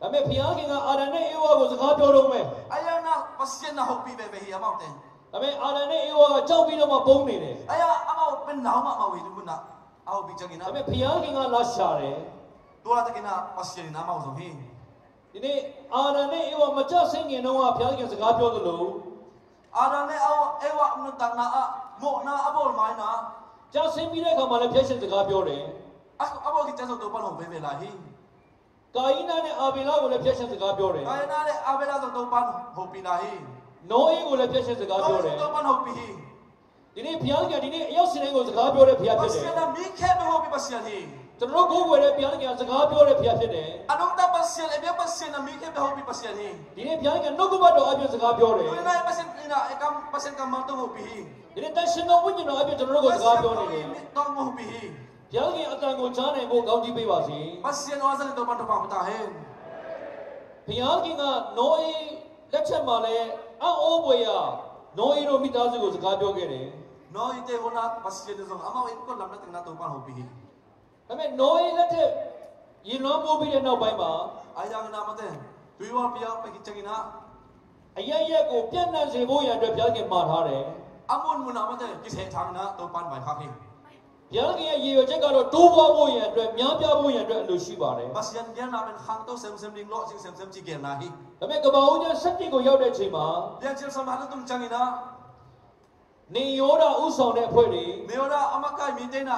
ဒါပေမဲ့ဘုရားခင်ကအာရန်နဲ့အေဝါကိုစကားပြောတော့မယ် Ayana pasien na hopi be hi amau te. ဒါပေမဲ့အာရန်နဲ့အေဝါကကြောက်ပြီးတော့မှပုံနေတယ် Aya amau pen naw ma wi du na. Au bi ဒါ changina. ပေမဲ့ဘုရားခင်ကလာရှာတယ် Tua ta kina pasien na amau so hi. ဒီနေ့အာရန်နဲ့အေဝါမကြဆင်းခင်တော့ဘုရားခင်စကားပြောသလို Ada le ewa nu tang na mo na abol mai na. ကြဆင်းပြီးတဲ့အခါမှာလည်းဘုရားရှင်စကားပြောတယ် Abo ki chaso to pa ho be be la hi. ကာယိနနဲ့အာဘေလကိုလည်းဘုရားရှင်စကားပြောတယ် Ai na le abela to pa ho pi la hi. နောအေကိုလည်းဘုရားရှင်စကားပြောတယ် To pa ho pi hi. ဒီနေ့ဘုရားခင်ဒီနေ့အရောက်စင်းတိုင်းကိုစကားပြောတဲ့ဘုရားဖြစ်တယ် Pasien na mi khe be ho pi pasien hi. ကျွန်တော်တို့ကိုယ်ွယ်တဲ့ဘုရားခင်စကားပြောတဲ့ဘုရားဖြစ်တယ် Anong ta pasien e be pasien na mi khe be ho pi pasien hi. ဒီနေ့ဘုရားခင်နှုတ်ကပတ်တော်အပြင်စကားပြောတယ် Tua na pasien ina e kam pasien kam ma to ho pi hi. ဒီနေ့တန်ရှင်တော်ဝိညာဉ်တော်အပြင်ကျွန်တော်တို့ကိုစကားပြောနေတယ် To ho pi hi. ဘုရားခင်အတန်ကိုကြားနိုင်ဖို့ကောင်းကြီးပေးပါစေ Pasien wa sa to pa ta hen. ဘုရားခင်ကနောအေလက်ချက်မှာလည်းအောက်အိုးပွေရနောအေတို့မိသားစုကိုစကားပြောခဲ့တယ် No ite wala pasien zo amau in ko lam na ting na to pa ho pi hi. ဒါပေမဲ့နောအေလက်ထက်ရင်လွှမ်းမိုးပြီးတဲ့နောက်ပိုင်းမှာ Ayang na mate. Tu wa pia pa ki changina. အရရက်ကိုပြန့်နှံ့စေဖို့ရန်အတွက်ဘုရားခင်မှာထားတယ် Amun mu na mate ki the thang na to pan bai khak hi. ဘုရားခင်ရဲ့ရည်ရွယ်ချက်ကတော့တိုးပွားဖို့ရန်အတွက်များပြားဖို့ရန်အတွက်အလိုရှိပါတယ် Pasien dia na men khang to sem ding lo sing sem chi gen na hi. ဒါပေမဲ့ကပ္ပဦးကျမ်း7ကိုရောက်တဲ့အချိန်မှာ Dia chil sam hal tum changina. နေယောဒဥဆောင်တဲ့အဖွဲ့တွေ Me ora amakai mi te na.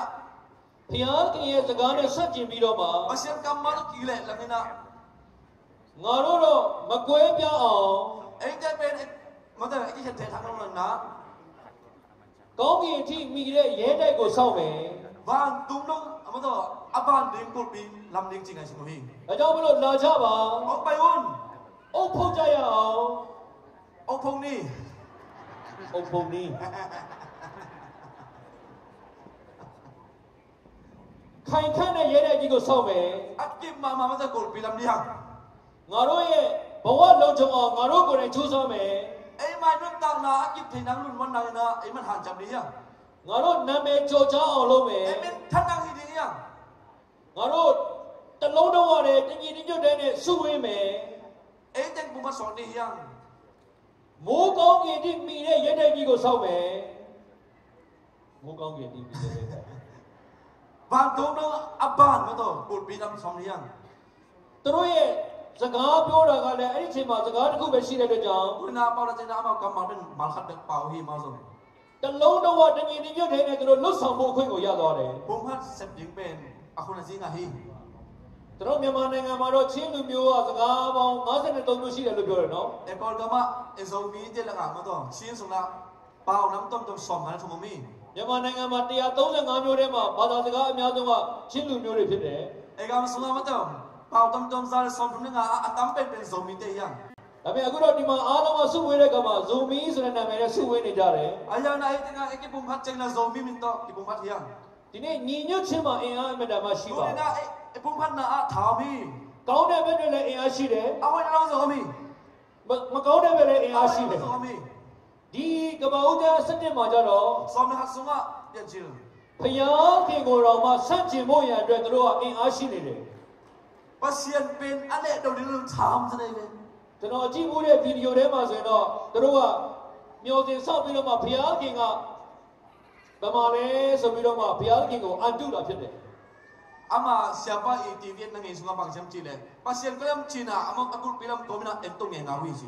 ဘုရားခင်ရဲ့စကားနဲ့ဆက်ကျင်ပြီးတော့မှ Pasien kam ma ki le lamina. ငါတို့တော့မကွဲပြားအောင် Ai te pen mate ki the thang lo na. ကောင်းကင်အထိမိတဲ့ရဲတိုက်ကိုစောင့်မယ် Ban tum long amato aban ding ko pi lam ding chi ngai smu hi. ဒါကြောင့်မလို့လာကြပါ Ok pai un. အုပ်ဖုတ်ကြရအောင် Ok phong ni. အုပ်ဖုတ်နီးခိုင်ခန့်တဲ့ရဲတိုက်ကြီးကိုစောင့်မယ် Akkim ma mate ko pi lam diang. ငါတို့ရဲ့ဘဝလုံခြုံအောင်ငါတို့ကိုယ်တိုင်ကြိုးစားမယ် Ai mai nun tang na akip thinang lun wan na na ai man han jam ni ya. ငါတို့နာမည်ကြော်ကြားအောင်လုပ်မယ် Ai men than nang hi ding ya. ငါတို့တလုံးတော့ရတယ်တညီတညွတ်တဲ့နဲ့စုဝေးမယ် Ai teng bu ma son ni yang. မိုးကောင်းကင်ที่မိတဲ့ရက်တိုက်ကြီးကိုဆောက်မယ်မိုးကောင်းကင်ที่မိတဲ့ရက်တိုက်บ้านตรงนั้นอับบานมาต่อปูดปีนำสมเรียงတို့ရဲ့စကားပြောတာကလည်းအဲ့ဒီအချိန်မှာစကားတစ်ခုပဲရှိတဲ့အတွက်ကြောင့်คุณนาเปาเราจะน้ำเอากำมาเป็นมาขัดเด็กเปล่าฮีมาส่งတလုံးတော့တညီတညွတ်တဲ့တို့လွတ်ဆောင်ဖို့အခွင့်ကိုရသွားတယ်ผมพัดเสพยิงเป็นอะคุณซิงาฮีတို့မြန်မာနိုင်ငံမှာတော့ချင်းလူမျိုးကစကားပေါင်း53မျိုးရှိတယ်လို့ပြောတယ်နော်เอกอลกามาเอโซมีเจลกามาต่อชิ้นสุนัขเปล่าน้ำต้มสมกันทุกมีမြန်မာနိုင်ငံမှာ135မျိုးထဲမှာဘာသာစကားအများဆုံးကချင်းလူမျိုးတွေဖြစ်တယ်เอกามสุนัขมาต่อเปล่าต้มซาสมทุนงาอะตั้มเป็นโซมีเตียงဒါပေမဲ့အခုတော့ဒီမှာအားလုံးကစုဝေးတဲ့ကမှာဇိုမီဆိုတဲ့နာမည်နဲ့စုဝေးနေကြတယ်အယာနာအိတ်ကအိပုံဖတ်ချင်လာဇိုမီမင်တော့အိပုံဖတ်ရဒီနေ့ညီညွတ်ခြင်းမှာအင်အားအမြတ်တမ်းရှိပါဘူးဒီနေ့အိပုံဖတ်နာအထားမီကောင်းတဲ့ဘက်တွေလည်းအင်အားရှိတယ်အဝဲလောဇိုမီမကောင်းတဲ့ဘက်လည်းအင်အားရှိတယ်ဇိုမီဒီကမ္ဘာဦးတဲ့စနစ်မှာကြတော့ဇိုမီဟာဆုငါပြန်ကြည့်ဖယားခင်ကိုယ်တော်မှာဆန့်ကျင်ဖို့ရန်အတွက်တို့ကအင်အားရှိနေတယ်ပါစီယန်ပင်အဲ့တဲ့တို့ဒီလိုချမ်းစနေပဲကျွန်တော်ကြည့်မှုတဲ့ဗီဒီယိုထဲမှာဆိုရင်တော့တို့ကမျောတင်ဆောက်ပြီးတော့မှဘုရားခင်ကဗမာလဲဆိုပြီးတော့မှဘုရားခင်ကိုအန်တုတာဖြစ်တယ်အမဆီယပါအီတီဗီနဲ့ငေဆုငါပန်းချမ်ချီလေပါစီယန်ကလမ်ချီနာအမအခုပြလမ်တိုမနာအန်တုံငေငါဝီစီ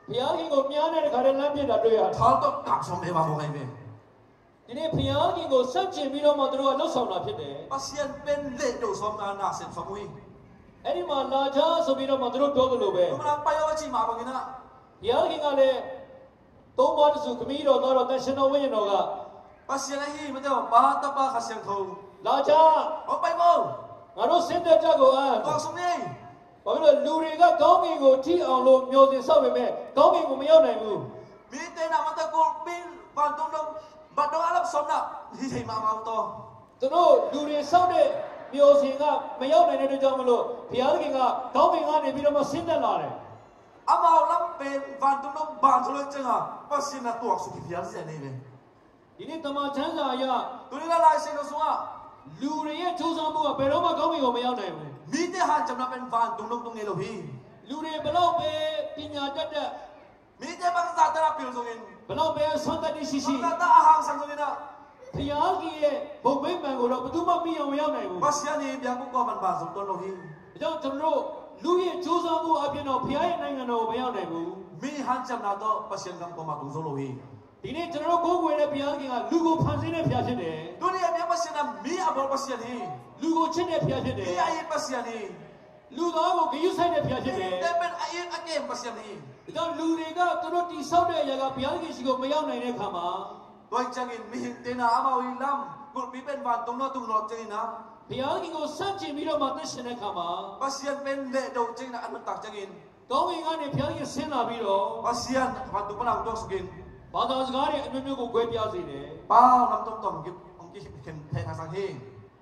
ဘုရားခင်ကိုမြားတဲ့ခါတည်းလမ်းပြတာတွေ့ရတယ်ထောက်တော့ကပ်ဆုံးနေပါဘောခိုင်းပဲဒီနေ့ဘုရားခင်ကိုစန့်ကျင်ပြီးတော့မှတို့ကလှုပ်ဆောင်တာဖြစ်တယ်ပါစီယန်ပန်လက်တို့ဆောင်နာဆင်ဖမွေးအဲ့ဒီမှာလာချာဆိုပြီးတော့မှတို့ပြောသလိုပဲဘုရားပယောချီမှာပါကိနာဘုရားခင်ကလည်းသုံးပါးတစုခမီးတော်တော့တန်ရှင်တော်ဝိညာဉ်တော်ကပါစီယန်ဟီမတော့ဘာတပါခဆန်ထုံလာချာဟောပိုင်မောငါတို့စင်တဲ့တက်ကိုတော့ဆုံးနေဘာဖြစ်လို့လူတွေကကောင်းကင်ကိုထိအောင်လို့မျောစင်ဆောက်ပေမဲ့ကောင်းကင်ကိုမရောက်နိုင်ဘူးမိတဲ့နာမတကိုပင်ဘာတုံးတော့ဘာတော့အလပ်ဆုံးနာဒီချိန်မှာမတော့တို့လူတွေဆောက်တဲ့မျောစင်ကမရောက်နိုင်တဲ့အတွက်ကြောင့်မလို့ဘုရားခင်ကကောင်းကင်ကနေပြီးတော့မှဆင်းသက်လာတယ်အမောင်လမ်းပင်ဘာတုံးတော့ဘာဆိုလို့ကျန်ပါစင်နာတော့စုပြရစနေတယ်ဒီနေ့တမန်ချမ်းစာအရသူတို့လာရှင်လို့ဆိုတာလူတွေရဲ့ကြိုးစားမှုကဘယ်တော့မှကောင်းကင်ကိုမရောက်နိုင်ဘူးမိတဲ့ဟာကျွန်တော်ပင်ဘာတုံးတော့ငယ်လို့ဟိလူတွေဘလို့ပဲပညာတတ်တဲ့မိတဲ့ဘာသာတရာပြောဆိုရင်ဘလို့ပဲဆွမ်းတတ်ရှိရှိဘာသာအဟံဆန်ဆိုနေတာဘုရားကြီးရဲ့ဘုံမိတ်မှန်ကိုတော့ဘယ်သူမှမီအောင်မရောက်နိုင်ဘူးဘာစီယာနေပြန်ကိုကောမန်ဘာဆုံးတော့လို့ဟိဒါကြောင့်ကျွန်တော်တို့လူရဲ့ကြိုးစားမှုအပြင်တော့ဘုရားရဲ့နိုင်ငံတော်ကိုမရောက်နိုင်ဘူးမိဟန်ချမ်နာတော့ပစီယန်ကံကောမတုံးစိုးလို့ဟိဒီနေ့ကျွန်တော်တို့ကိုယ်ကိုယ်နဲ့ဘုရားခင်ကလူကိုဖန်ဆင်းတဲ့ဘုရားဖြစ်တယ်ဒုတိယမြတ်ပစီယန်မိအဘောပစီယန်ဟိလူကိုချစ်တဲ့ဘုရားဖြစ်တယ်မိအေပစီယန်ဟိလူသားကိုဂရုစိုက်တဲ့ဘုရားဖြစ်တယ်တဲ့ပင်အေအကေပစီယန်ဟိဒါကြောင့်လူတွေကသူတို့တိဆောက်တဲ့အရာကဘုရားခင်ရှိကိုမရောက်နိုင်တဲ့အခါမှာတော့ချင်မိတေနာအမောင်လမ်ကိုပြပင်ဘာတုံတော့တုံတော့ချင်နာဘုရားခင်ကိုစန့်ကျင်ပြီးတော့မှသက်ရှင်တဲ့အခါမှာပစီယန်ပင်လေတော့ချင်နာအမတက်ချင်ကောင်းကင်ကနေဘုရားခင်ဆင်းလာပြီးတော့ပစီယန်ဘာတုပနာတော့စကင်ဘာသာစကားတွေအမျိုးမျိုးကို꿰ပြစေတယ်ပါလမ်တုံတုံကိခင်ထဲခါsangဟေ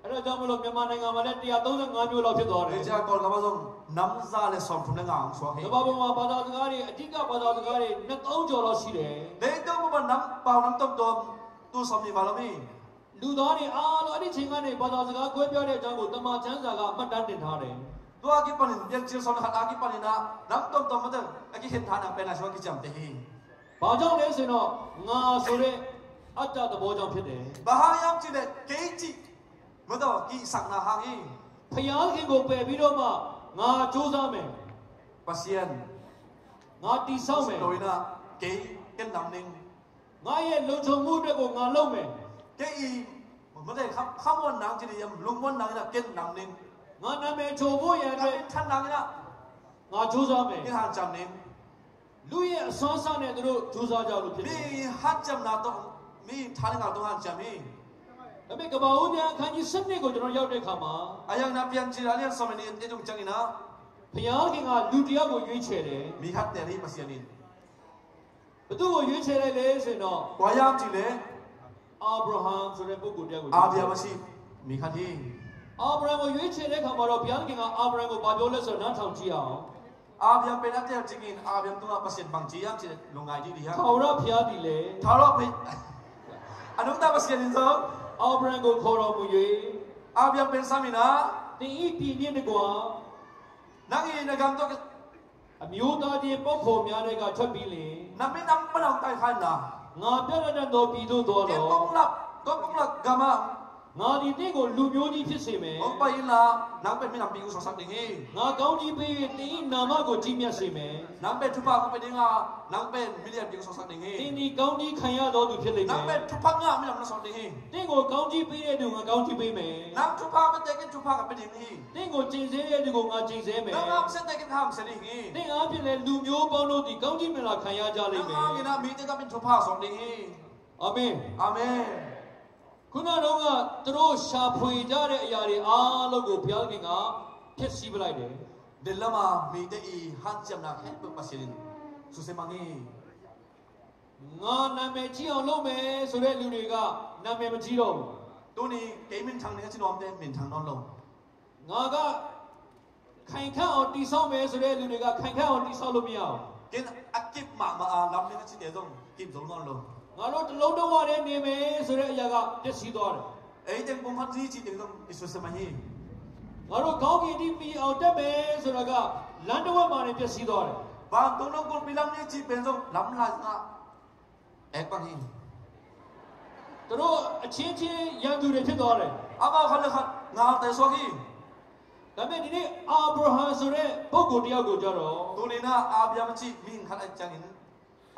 အဲ့တော့ကြောင့်မလို့မြန်မာနိုင်ငံမှာလည်း135မျိုးလောက်ဖြစ်သွားတယ်။ကြာကောကမဆုံးနမ်ဇာလည်းဆောင်ထုံနေငါအောင်ဆိုဟေ။ဒီဘာပေါ်မှာဘာသာစကားတွေအဓိကဘာသာစကားတွေ2000ကျော်လောက်ရှိတယ်။လေတော့မနမ်ပေါနမ်တုံတုံသူဆောင်နေပါလို့မင်းလူသားတွေအားလုံးအဲ့ဒီချိန်ကနေဘာသာစကား꿰ပြတဲ့အကြောင်းကိုတမန်ကျမ်းစာကအမှတ်တမ်းတင်ထားတယ်။တော့အကိပန်ပြန်ချင်ဆောင်ဟာအကိပန်နာနမ်တုံတုံမတဲ့အကိဟင်ဌာနပဲနာရှောကိချမ်တေဟိ။ဘာကြောင့်လဲဆိုတော့ငါဆိုတဲ့အတ္တသဘောကြောင့်ဖြစ်တယ်။ဘာဟာယမ်ချစ်တဲ့ဂိတ်ချီမတော့ကိဆောင်နာဟာဟိဖယားခင်ကိုပယ်ပြီးတော့မှငါစူးစမ်းမယ်ပစီယန်ငါတီဆောက်မယ်လို့နာဂိကဲနမ်နင်းငါရဲ့လုံခြုံမှုအတွက်ကိုငါလုပ်မယ်ဂိမတဲ့ခမဝန်နန်းချီယမ်လုံဝန်နန်းနာကဲနမ်နင်းငါနာမည်ချိုဖို့ရတဲ့ထန်နန်းနာငါစူးစမ်းမယ်ကိဟာချမ်နင်းလူရဲ့အစွမ်းစားနဲ့သူတို့စူးစမ်းကြလို့ဖြစ်တယ်မိဟာချမ်နာတော့မိထားငါတော့ဟာချမ်မိဒါပေမဲ့ကဘာဦးညာအခန်းကြီး7ကိုကျွန်တော်ရောက်တဲ့အခါမှာအယံနာပြန်ချီလာတဲ့ဆောမနေတေတုံချင်နေတာဘုရားခင်ကလူတယောက်ကိုရွေးချယ်တယ်မိဟတ်တယ်မစီယနီဘသူ့ကိုရွေးချယ်လိုက်လဲဆိုတော့ဘာယမ်ကြည့်လေအာဗြဟံဆိုတဲ့ပုဂ္ဂိုလ်တယောက်ကိုအာဗြဟံမရှိမိခတ်ဒီအာဗြဟံကိုရွေးချယ်တဲ့အခါမှာတော့ဘုရားခင်ကအာဗြဟံကိုဘာပြောလဲဆိုတော့နားထောင်ကြည့်အောင်အာဗြဟံเป็นအတဲ့ချင်းအာဗြဟံသူကပစစ်ဘန်ကြီးရချင်လုံငါကြီးဒီဟာထာဝရဘုရားဒီလေထာဝရဘုအနုတ္တပစီယနီဆိုအာဗြဟံကိုခေါ်တော်မူ၍အာဗြဟံเป็นสามีนะတင်ဤပြည်မြင့်တကွာနဂီနဂမ်တော့ အမျိုးသားချင်းပုတ်ဖို့များတဲ့ကထွက်ပြီးလေ น้ำไม่น้ำมันเอาไตขันนะ ငါပြရတဲ့တော်ပြည်သို့တော် เก็บ တော် กงลับกามา ငါဒီတင့်ကိုလူမျိုးကြီးဖြစ်စေမယ် โอ้ไปละน้ำเป็นไม่น้ำปีกุศลสักหนึ่งเฮ ငါကောင်းကြီးပေး၍တင်း၏နာမကိုကြီးမြတ်စေမယ် น้ำเป็นทุพากุเป็นยังไงน้ำเป็นมิเลียนปีกุศลสักหนึ่งเฮ တင်းဒီကောင်းကြီးခံရတော်သူဖြစ်လိမ့်မယ် น้ำเป็นทุพางะไม่น้ำสักหนึ่งเฮ တင်းကိုကောင်းကြီးပေးတဲ့သူငါကောင်းကြီးပေးမယ် น้ำทุพาเป็นแต่กินทุพากับเป็นยังไง တင်းကိုကျင့်စေတဲ့သူကိုငါကျင့်စေမယ် น้ำเส้นแต่กินทำเส้นยังไง တင်းအားဖြင့်လည်းလူမျိုးပေါင်းတို့ဒီကောင်းကြီးမင်္ဂလာခံရကြလိမ့်မယ် น้ำกินน้ำมีแต่ก็เป็นทุพาสองหนึ่งเฮ အာမင် อาเมน ခုနတော့ကသူတို့ရှာဖွေကြတဲ့အရာတွေအားလုံးကိုဘုရားခင်ကဖျက်ဆီးပလိုက်တယ် เดลมามีแต่อีฮันเจมนาแค่เป็นปัสสินสุเซมังเฮ ငါနာမည်ကြီးအောင်လုပ်မယ်ဆိုတဲ့လူတွေကနာမည်မကြီးတော့ဘူး ตัวนี้เกมินทางนี้ก็จะนอมเต็มเป็นทางนอนลง ငါကခိုင်ခန့်အောင်တိဆောက်မယ်ဆိုတဲ့လူတွေကခိုင်ခန့်အောင်တိဆောက်လို့မရဘူး เกณฑ์อักกิบมาลำนี้ก็จะเดี๋ยวต้องกิบสองนอนลง ငါတို့တလုံးတော့ဝရဲနေမယ်ဆိုတဲ့အရာကပျက်စီးသွားတယ် เอ้ยเต็มปุ่มพัดที่จีเดี๋ยวต้องอิสุเซมังเฮ ငါတို့ကောင်းကင်ဒီပြီးအောင်တက်မယ်ဆိုတာကလမ်းတစ်ဝက်မှာနေပျက်စီးသွားတယ် บางตัวน้องคนปีลำนี้จีเป็นต้องลำลายนะเอกบังเฮ သူတို့အချင်းချင်းရန်သူတွေဖြစ်သွားတယ် อามาขันเลยขันงาแต่สวากี ဒါပေမဲ့ဒီနေ့အာဗြဟံဆိုတဲ့ပုဂ္ဂိုลတယောက်ကိုကြတော့ ตัวนี้นะอาบยามจีมินขันไอจังอิน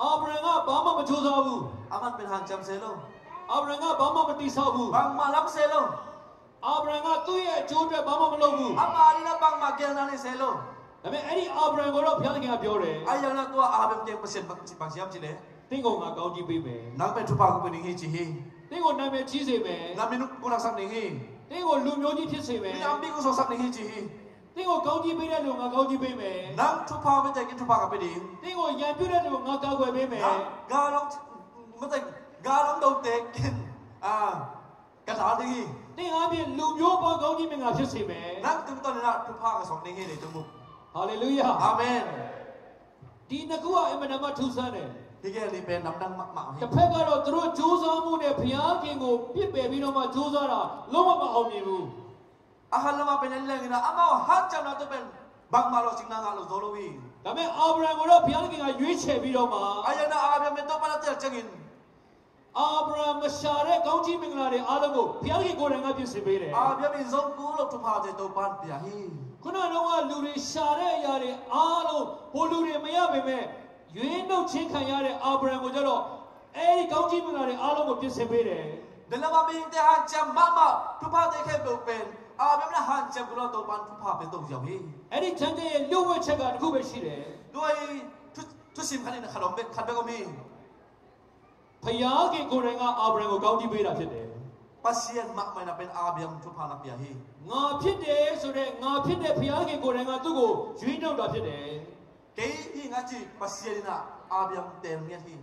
အာဗြဟံကဘာမှမချိုးစားဘူး อามันเป็นฮันจำเซโล အာဗြဟံကဘာမှမတိဆောက်ဘူး บางมาลำเซโล အာဗြဟံကသူ့ရဲ့အကျိုးအတွက်ဘာမှမလုပ်ဘူး อามานี่นะบางมาเกลนานี่เซโล ဒါပေမဲ့အဲ့ဒီအာဗြဟံကိုတော့ဘုရားသခင်ကပြောတယ် ไอ้ยังนะตัวอาเบมเต็มเปอร์เซ็นต์บางเสียมจีเลย တင့်ကိုငါကောင်းကြီးပေးမယ် นักเป็นทุพากุเป็นยังไงจีเฮ တင့်ကိုနာမည်ကြီးစေမယ် นักเป็นนุกุนักสักหนึ่งเฮ တင့်ကိုလူမျိုးကြီးဖြစ်စေမယ် มีน้ำปีกุศลสักหนึ่งเฮจีเฮ တင့်ကိုကောင်းကြီးပေးတဲ့လူငါကောင်းကြီးပေးမယ် นักทุพาไม่แต่กินทุพากับเป็นดิง တင့်ကိုရန်ပြုတဲ့လူငါကောက်ွယ်ပေးမယ် กาลองไม่แต่กาลองโดนเตะกินกระดาษดิ တင့်အားဖြင့်လူမျိုးပေါင်းကောင်းကြီးမင်္ဂလာဖြစ်စေမယ် นักถึงตอนนี้นะทุพากับสองหนึ่งเฮเลยจมูก ဟာလေလုယာ อาเมน ဒီနှစ်ခုကအင်မတန်မှထူးဆန်းတယ် ที่แกนี่เป็นน้ำดังมากๆ တစ်ဖက်ကတော့သူတို့ကြိုးစားမှုနဲ့ဘုရားခင်ကိုပြစ်ပယ်ပြီးတော့မှကြိုးစားတာလုံးဝမအောင်မြင်ဘူး อาหารละมาเป็นเรื่องนี้นะอามาฮันจำนะตัวเป็นบางมาเราสิ่งนั้นเราโซโลวี ဒါပေမဲ့အာဗြဟံကိုတော့ဘုရားခင်ကရွေးချယ်ပြီးတော့မှ อายังนะอาเบียเป็นตัวปนัดเตะจังอิน အာဗြဟံမရှာတဲ့ကောင်းကြီးမင်္ဂလာတွေအားလုံးကိုဘုရားခင်ကိုယ်တိုင်ကပြင်ဆင်ပေးတယ် อาเบียเป็นซงกูเราทุพาเจตัวปานเปียฮี ခုနကတော့လူတွေရှာတဲ့အရာတွေအားလုံးဟိုလူတွေမရပေမဲ့ရွေးနှုတ်ချင်းခံရတဲ့အာဗြဟံကိုကြတော့အဲဒီကောင်းကြီးမင်္ဂလာတွေအားလုံးကိုပြင်ဆင်ပေးတယ် เดี๋ยวเรามามีแต่ฮันจำมาทุพาเตะแค่เป็นอาเบียเป็นฮันจำกูเราตัวปานทุพาเป็นตัวอย่างฮี အဲ့ဒီချမ်းတဲ့ရဲ့လူ့ဝတ်ချက်ကတစ်ခုပဲရှိတယ် ด้วยทุสิมขันนี่ขนมเป็นขันเบก็มี ဖယားခင်ကိုယ်တိုင်ကအာဗြဟံကိုကောင်းကြီးပေးတာဖြစ်တယ် ปัสเซียนมากไม่นะเป็นอาเบียทุพานับเปียฮี ငါဖြစ်တယ်ဆိုတဲ့ငါဖြစ်တဲ့ဖယားခင်ကိုယ်တိုင်ကသူ့ကိုရွေးနှုတ်တာဖြစ်တယ် เกย์งัดจีปัสเซียนนะอาเบียเต็มเนี่ยฮี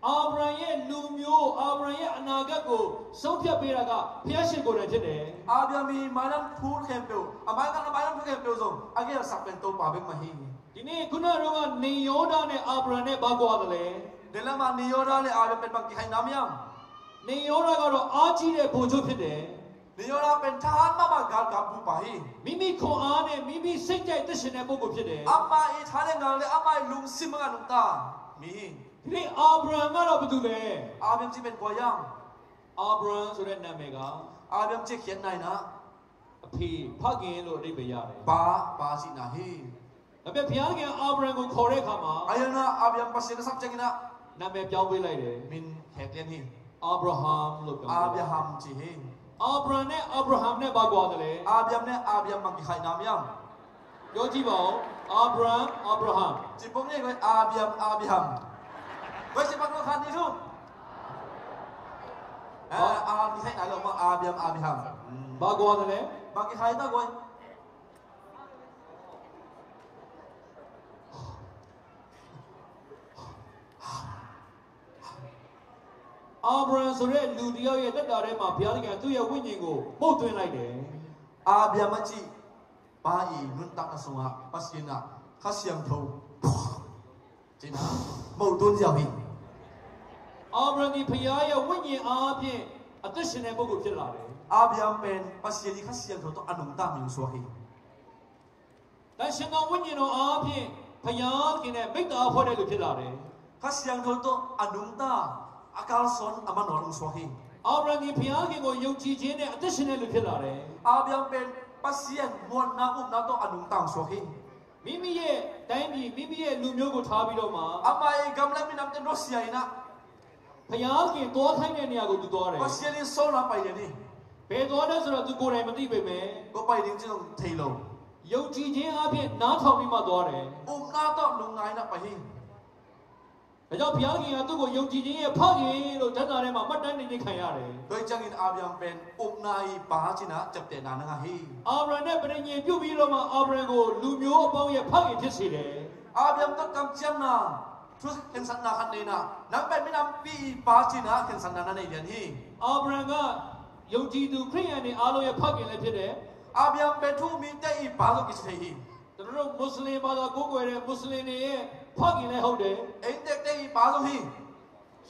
အာဗြဟံရဲ့လူမျိုးအာဗြဟံရဲ့အနာဂတ်ကိုဆုံးဖြတ်ပေးတာကဖယားရှင်ကိုယ်တိုင်ဖြစ်တယ် อาเบียมีไม้น้ำพูดแคมเปลอาไม้กันไม้น้ำพูดแคมเปลส่งอาเกียสักเป็นตัวป่าเป็นมาฮี ဒီနေ့ခုနကတော့နေယောဒနဲ့အာဗြဟံနဲ့ဘာကွာတယ်လဲ เดี๋ยวเรามานิยอราเลยอาเบียเป็นบางทีให้น้ำยัง နေယောဒကတော့အားကြီးတဲ့ဗိုလ်ချုပ်ဖြစ်တယ် นิยอราเป็นทหารมากๆกับผู้ป่าฮี မိမိခွန်အားနဲ့မိမိစိတ်ကြိုက်သက်ရှင်တဲ့ပုဂ္ဂိုလ်ဖြစ်တယ် อามาอีทานงานเลยอามาลุงซิมงานลุงตามี ဒီနေ့အာဗြဟံကတော့ဘာတူလဲ อาเบียจีเป็นกวยัง အာဗြဟံဆိုတဲ့နာမည်က อาเบียจีเขียนไหนนะ အဖေဖခင်လို့အဓိပ္ပာယ်ရတယ် ป้าสินะฮี ဒါပေမဲ့ဘုရားခင်အာဗြဟံကိုခေါ်တဲ့အခါမှာ อายังนะอาเบียปัสเซียนสักจังนะ နာမည်ပြောင်းပေးလိုက်တယ် มินแขกเลียนฮี အာဗြဟံလို့ပြော อา င်း เบี ပေး ย တယ် ฮัมจีฮี အာဗြဟံနဲ့အာဗြဟံနဲ့ဘာကွာတယ်လဲ อาเบียเนี่ยอาเบียบางทีให้น้ำยัง ပြောကြည့်ပါဦးအာဗြဟံအာဗြဟံ จีผมเนี่ยก็อาเบียฮัมไว้สิบางคนคันนี่ทุกอามีให้ไหนเรามาอาเบียฮัม ဘာကွာတယ်လဲ บางทีให้ตะกวย အာဗြဟံဆိုတဲ့လူတစ်ယောက်ရဲ့တက်တာထဲမှာဘုရားသခင်သူ့ရဲ့ဝိညာဉ်ကိုပုတ်သွင်းလိုက်တယ် อาเบียมาจีป้าอีนุ่นตักนะสงะปัสเซียนะข้าเสียงทูจีน่าหมดต้นเดียวฮี အာဗြဟံဒီဘုရားရဲ့ဝိညာဉ်အားဖြင့်အသက်ရှင်တဲ့ပုဂ္ဂိုလ်ဖြစ်လာတယ် อาเบียเป็นปัสเซียนี่ข้าเสียงทูต้องอนุตามิวสวาฮี တန်ရှင်သောဝိညာဉ်တော်အားဖြင့် ဖယားခင်နဲ့မိတ္တာဖွဲ့တဲ့လူဖြစ်လာတယ် ข้าเสียงโทโตอนุงตาอากาลสอนอามันนอนสวาฮี အာဗြဟံဒီဖယားခင်ကိုယုံကြည်ခြင်းနဲ့အသက်ရှင်တဲ့လူဖြစ်လာတယ် อาเบียมเป็นปัสเซียนมวลนาอุบนาโตอนุงตังสวาฮี မိမိရဲ့တိုင်းပြည်မိမိရဲ့လူမျိုးကိုထားပြီးတော့မှ อามาเอกำลังมีน้ำเต็มรถเสียนะ ဖယားခင်သွားခိုင်းတဲ့နေရာကိုသူသွားတယ် ปัสเซียนนี่โซนาไปเลยนี่ ဘယ်သွားလဲဆိုတော့သူကိုယ်တိုင်မသိပေမဲ့ ก็ไปดิ้งจิงเทโล ယုံကြည်ခြင်းအပြင်နားထောင်ပြီးမှသွားတယ် อุบนาโตลุงไงนะไปฮี ဒါကြောင့်ဘုရားခင်ကသူ့ကိုယုံကြည်ခြင်းရဲ့ဖခင်လို့ဓာတ်တော်ထဲမှာမှတ်တမ်းနေခံရတယ် โดยจังอินอาเบียมเป็นอุบนาอีปาจินะจับเตนานะฮี အာဗြဟံနဲ့ပရိညင်ပြုတ်ပြီးတော့မှအာဗြဟံကိုလူမျိုးအပေါင်းရဲ့ဖခင်ဖြစ်စေတယ် อาเบียมก็กำจังนะทุกเห็นสันนาคันนี้นะนังเป็นไม่นำปีปาจินะเห็นสันนานั่นเองฮี အာဗြဟံကယုံကြည်သူခရစ်ယာန်တွေအားလုံးရဲ့ဖခင်လည်းဖြစ်တယ် อาเบียมเป็นทุมีแต่อีปาสุกิสเทฮี ကျွန်တော်တို့မွတ်စလင်ဘာသာကိုးကွယ်တဲ့မွတ်စလင်တွေရဲ့ဖခင်လည်းဟုတ်တယ် เอ็นเด็กแต่อีปาสุฮี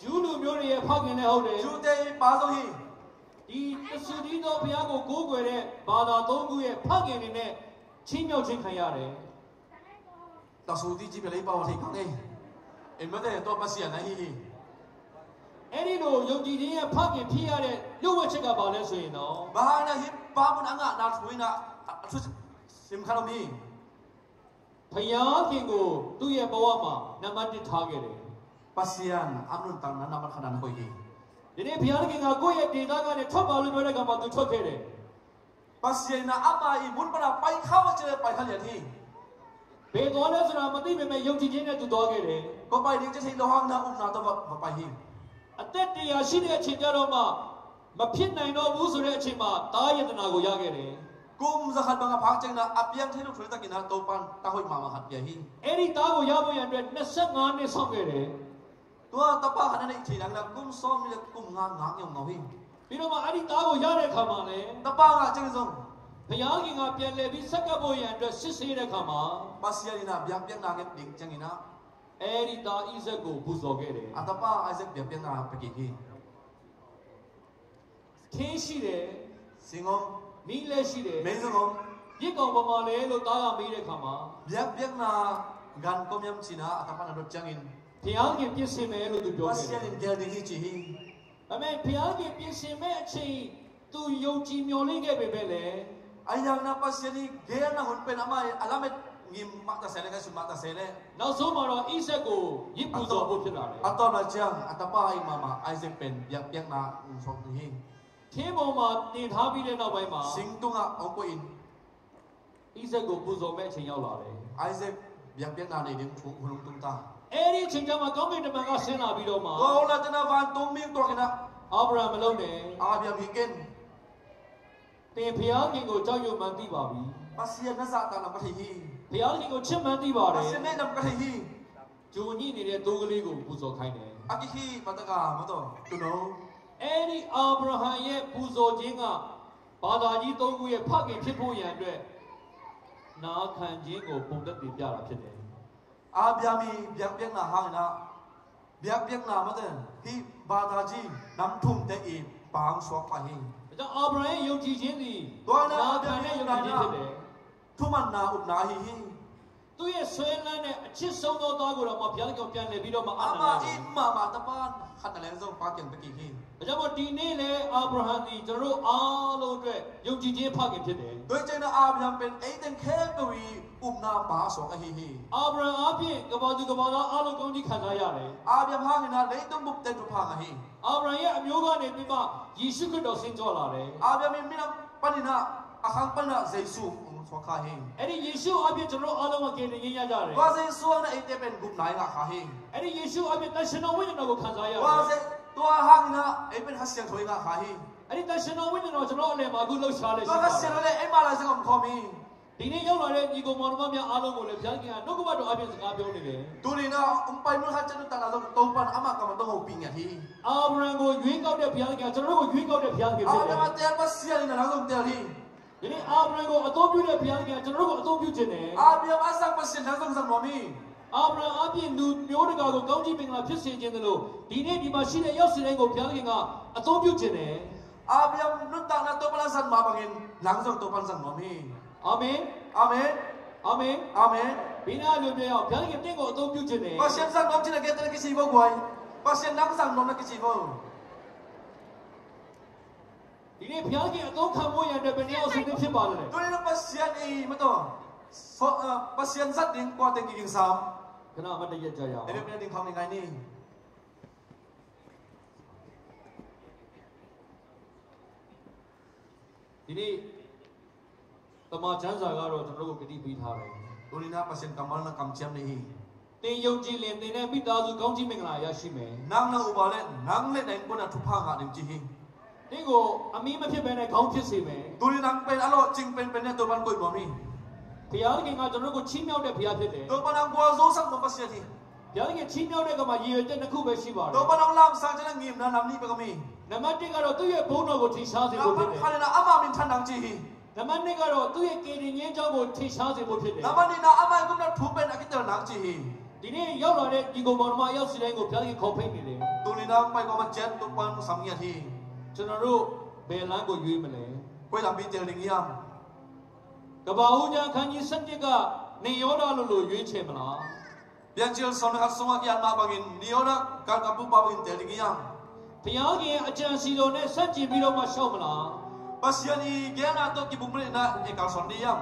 ယူလူမျိုးတွေရဲ့ဖခင်လည်းဟုတ်တယ် จูแต่อีปาสุฮี ဒီတဆူဒီတော်ဘုရားကိုကိုးကွယ်တဲ့ဘာသာသုံးခုရဲ့ဖခင်တွေနဲ့ချင်းမြောက်ချင်းခံရတယ် ตาสูดีจีไปเลยปาวะทีคังเองเอ็มไม่ได้ตัวปัสเซียนนะฮี အဲ့ဒီလိုယုံကြည်ခြင်းရဲ့ဖခင်ဖြစ်ရတဲ့လူဝတ်ချက်ကဘာလဲဆိုရင်တော့ บานะฮิปามุนอังะนาทุยนะทุสิมคาโลมี ဘုရားခင်ကိုသူ့ရဲ့ဘဝမှာနံပါတ်1ထားခဲ့တယ် ปัสเซียนอัมนุนตังนั้นนามันขนาดนั้นฮี ဒီနေ့ဘုရားခင်ကကိုယ့်ရဲ့ဒေသကနေထွက်ပါလို့ပြောတဲ့ကံမှာသူထွက်ခဲ့တယ် ปัสเซียนนะอามาอีบุญปะนะไปเข้าเจอไปทะเลที ဘယ်သွားလဲဆိုတာမသိပေမဲ့ယုံကြည်ခြင်းနဲ့သူသွားခဲ့တယ် ก็ไปดิ้งจะทีโลหังนะอุมนาตัวไปฮี အသက်တရားရှိတဲ့အချိန်ကြတော့မှမဖြစ်နိုင်တော့ဘူးဆိုတဲ့အချိန်မှာတာယတနာကိုရခဲ့တယ် กุมจะขัดบังคับจังนะอับยังที่ลูกถุยตะกินนะโตปันตาหอยมาขัดเบียฮี အဲ့ဒီတာကိုရဖို့ရတဲ့25နှစ်ဆောက်ခဲ့တယ် ตัวตะป้าขันนั่นอีกทีนั้นนะกุมซ้อมนี่กุมงางางยองเงาฮี ပြီးတော့မှအဲ့ဒီတာကိုရတဲ့ခါမှာလေ ตะป้างะจังซง ဘုရားခင်ကပြန်လဲပြီးဆက်ကပ်ဖို့ရအတွက်စစ်ဆေးတဲ့ခါမှာ ปัสเซียนนะเบียงเปียงนาเก็บดิ้งจังอินะ အဲ့ဒီတာဣဇက်ကိုပူဇော်ခဲ့တယ် อัตป้าไอเซกเบียงเปียงนาไปกี่ฮี ခင်းရှိတယ် สิงห์ မိလည်းရှိတယ် เมซุง ပြစ်ကောင်ပမာလဲလို့တားကမေးတဲ့ခါမှာ เบียงเปียงนากันก็ยังชินะอัตป้านะรถจังอิน ဘုရားခင်ပြင်ဆင်မယ်လို့သူပြော ปัส ခဲ့ เซี တယ်ยนอินเกลดิ้งฮีจีฮี ဒါပေမဲ့ဘုရားခင်ပြင်ဆင်မဲ့အချိန်သူယုံကြည်မျှော်လင့်ခဲ့ပေမဲ့လေ ไอ้ยังนะปัสเซียนนี่เกลนะหุ่นเป็นอามาอัลลาเมงิมมาตาเซเลกันสุมาตาเซเล နောက်ဆုံးမှာတော့ဣဇက်ကိုရစ်ပူဇော်ဖို့ဖြစ်လာတယ် อัตตอนละจังอัตป้าไอ้มาไอเซกเป็นเบียงเปียงนาสองฮี ထင်းပေါ်မှာတင်ထားပြီးတဲ့နောက်ပိုင်းမှာ สิงตุงะองกุอิน ဣဇက်ကိုပူဇော်မဲ့အချိန်ရောက်လာတယ် ไอเซกเบียงเปียงนาในดิ้งถูกหุ่นตุงตา အဲ့ဒီအချိန်ကျမှကောင်းကင်တမန်ကဆင်းလာပြီးတော့မှ โตละจนะวันตุงมิตัวกันนะ အာဗြဟံမလုံးနဲ့ อาเบียมีเกน တင်ဘုရားခင်ကိုကြောက်ရွံ့မှန်းသိပါပြီ ปัสเซียนนะซาตานะปะทีฮี ဘုရားခင်ကိုချစ်မှန်းသိပါတ ปั ယ် สเซียนเนี่ยนำปะทีฮี ဂျုံညိနေတဲ့တိုးကလေးကိုပူဇော်ခိုင်းတယ် อากิฮีปะตะกามาโตตุโน အဲ့ဒီအာဗြဟံရဲ့ပူဇော်ခြင်းကဘာသာကြီး၃ခုရဲ့ဖခင်ဖြစ်ဖို့ရန်အတွက်နာခံခြင်းကိုပုံသက်တည်ပြတာဖြစ်တယ် อาเบียมีเบียงเปียงนาหางนะเบียงเปียงนามาเตฮีบาดาจีนำทุ่มเตอีปางสวกปะฮี ဒါကြောင့်အာဗြဟံရဲ့ယုံကြည်ခြင်းသည် ตัวนะ နာ อาเบี ခံ ย တဲ့ มี ယုံ นา ကြည် นะ ခြင်းဖြစ်တယ် ทุมันนาอุบนาฮีฮี သူ့ရဲ့ဆွဲလန်းတဲ့အချစ်ဆုံးသောသားကိုတော့မှဘုရားခင်ပြန်လဲပြီးတော့မှအာ อา နာ มา တယ် อิมามาตะปานขัดนะเลนซงปาเกียงปะกี่ฮี ဒါကြောင့်မို့ဒီနေ့လေအာဗြဟံဒီကျွန်တော်တို့အားလုံးအတွက်ယုံကြည်ခြင်းဖခင်ဖြစ်တယ် โดยใจนะอาเบียเป็นไอเต็งแค่กวีอุบนาปาสวกฮีฮี အာဗြဟံအပြင်ကဘာသူကဘာသားအားလုံးကောင်းကြီးခံစားရတယ် อาเบียหางนะเลตุบุบเตตุพางฮี အာဗြဟံရဲ့အမျိုးကနေပြီးမှယေရှုခရစ်တော်ဆင်းကြွလာတယ် อาเบียมีมินะปานินะอาคังปานะเยซูสวกฮี အဲ့ဒီယေရှုအပြင်ကျွန်တော်တို့အားလုံးကကယ်တင်ရကြတယ် ว่าเยซูนะไอเตเป็นกุบนายงะฮี အဲ့ဒီယေရှုအပြင်တန်ရှင်တော်ဝိညာဉ်တော်ကိုခံစားရတ ว่า ယ် เยตัวหางนะไอเป็นฮัสเซียนถอยงะฮี အဲ့ဒီတန်ရှင်တော်ဝိညာဉ်တော်ကျွန်တော်အလယ်မှာအခုလှုပ်ရှားလေ ตั ရှိ ว ပါ ฮัสเซียนเลยไอมาลาซังคอมี ဒီနေ့ရောက်လာတဲ့ညီကောင်မောင်နှမများအားလုံးကိုလည်းဘုရားခင်ကနှုတ်ကပတ်တော်အပြင်စကားပြောနေတယ် ดูนี่นะไปมุฮัจญะตะนะโตปันอามากะมะต้องเอาปิงอ่ะฮี အာဗြဟံကိုရွေးကောက်တဲ့ဘုရားခင်ကကျွန်တော်တို့ကိုရွေးကောက်တဲ့ဘုရားခင် อา ဖြစ် เบี တယ် ยมาเตปัสเซียนนะนะต้องเตฮี ဒီနေ့အာဗြဟံကိုအသုံးပြုတဲ့ဘုရားခင်ကကျွန်တော်တို့ကိုအသုံးပြုခြင်းတယ် อาเบียมาซังปัสเซียนนะต้องซังมอมี အာဗြဟံအပြင်လူမျိုးတကာကိုကောင်းကြီးပင်ကဖြစ်စေခြင်းတလို့ဒီနေ့ဒီမှာရှိတဲ့ရောက်စီတိုင်းကိုဘုရားခင်ကအသုံးပြုခြင်းတယ် อาเบียนุตังนะโตปะละซันมาบังอินหลังซังโตปันซังมอมี အာမင် อาเมน အာမင် อาเมน ဘင်းသားလူမျိုးရောက်ဘုရားခင်တင့်ကိုအသုံးပြုခြင်းနဲ့ pasien sang nom chile get ke si bo boy pasien nam sang nom na ke si bo ဒီနေ့ဘုရားခင်အသုံးခံဖို့ရတဲ့ဘယ်နည်းအောင်စဉ်းဖြစ်ပါလဲ tu ni no pasien i ma to so pasien sat ding kwa teng king sam ခဏမတည့်ရကြရအောင် e be ding phang ni ngai ni ဒီနေ့တမန်ကျမ်းစာကတော့ကျွန်တော်တို့ကိုဂတိပေးထားတယ် tu ni na pasien kamal na kam chiam ni hi တင်ယုံကြည်လင်တင်တဲ့မိသားစုကောင်းချီးမင်္ဂလာရရှိမယ် nang na ubale nang le dai ko na thu pha nga dim chi hi တင်းကိုအမီးမဖြစ်ဘဲနဲ့ခေါင်းဖြစ်စေမယ် tu ni nang pen alo ching pen pen ne to ban koi mo mi ဘုရားခင်ကကျွန်တော်တို့ကိုချီးမြှောက်တဲ့ဘုရားဖြစ်တယ် to ban ang kwa zo sang no pasien hi ဘုရားခင်ချီးမြှောက်တဲ့ကမှာရည်ရွယ်ချက်တစ်ခုပဲရှိပါတယ် to ban ang lam sang chana ngim na nam ni pa kami နံပါတ်1ကတော့သူ့ရဲ့ဘုန်းတော်ကိုထင်ရှားစေဖို့ဖြစ်တယ် khale na ama min than nang chi hi နံပါတ်2ကတော့သူ့ရဲ့ကေရင်ငင်းကြောင်းကိုထင်ရှားစေဖို့ဖြစ်တယ် nama ni na ama ko na thu pen akitel nang chi hi ဒီနေ့ရောက်လာတဲ့ဒီကောင်မောင်နှမရောက်စီတိုင်းကိုဘုရားခင်ခေါ်ဖိတ်နေတယ် tu ni nang pai ko ma chen tu pan sam ya hi ကျွန်တော်တို့ဘယ်လမ်းကိုရွေးမလဲ koi lam bi tel ning yam ကဘာဦးကျမ်းခန်းကြီး7ကနေယောဒလို့ရွေးချယ်မလား bian chil son ha songa kyan ma bangin ni ora ka ka pu pa bangin tel ning yam ဘုရားခင်အကြံစီတော်နဲ့ဆက်ကြည့်ပြီးတော့မှရှောက်မလား pasien i ge na to ki bung bre na e ka son ni yam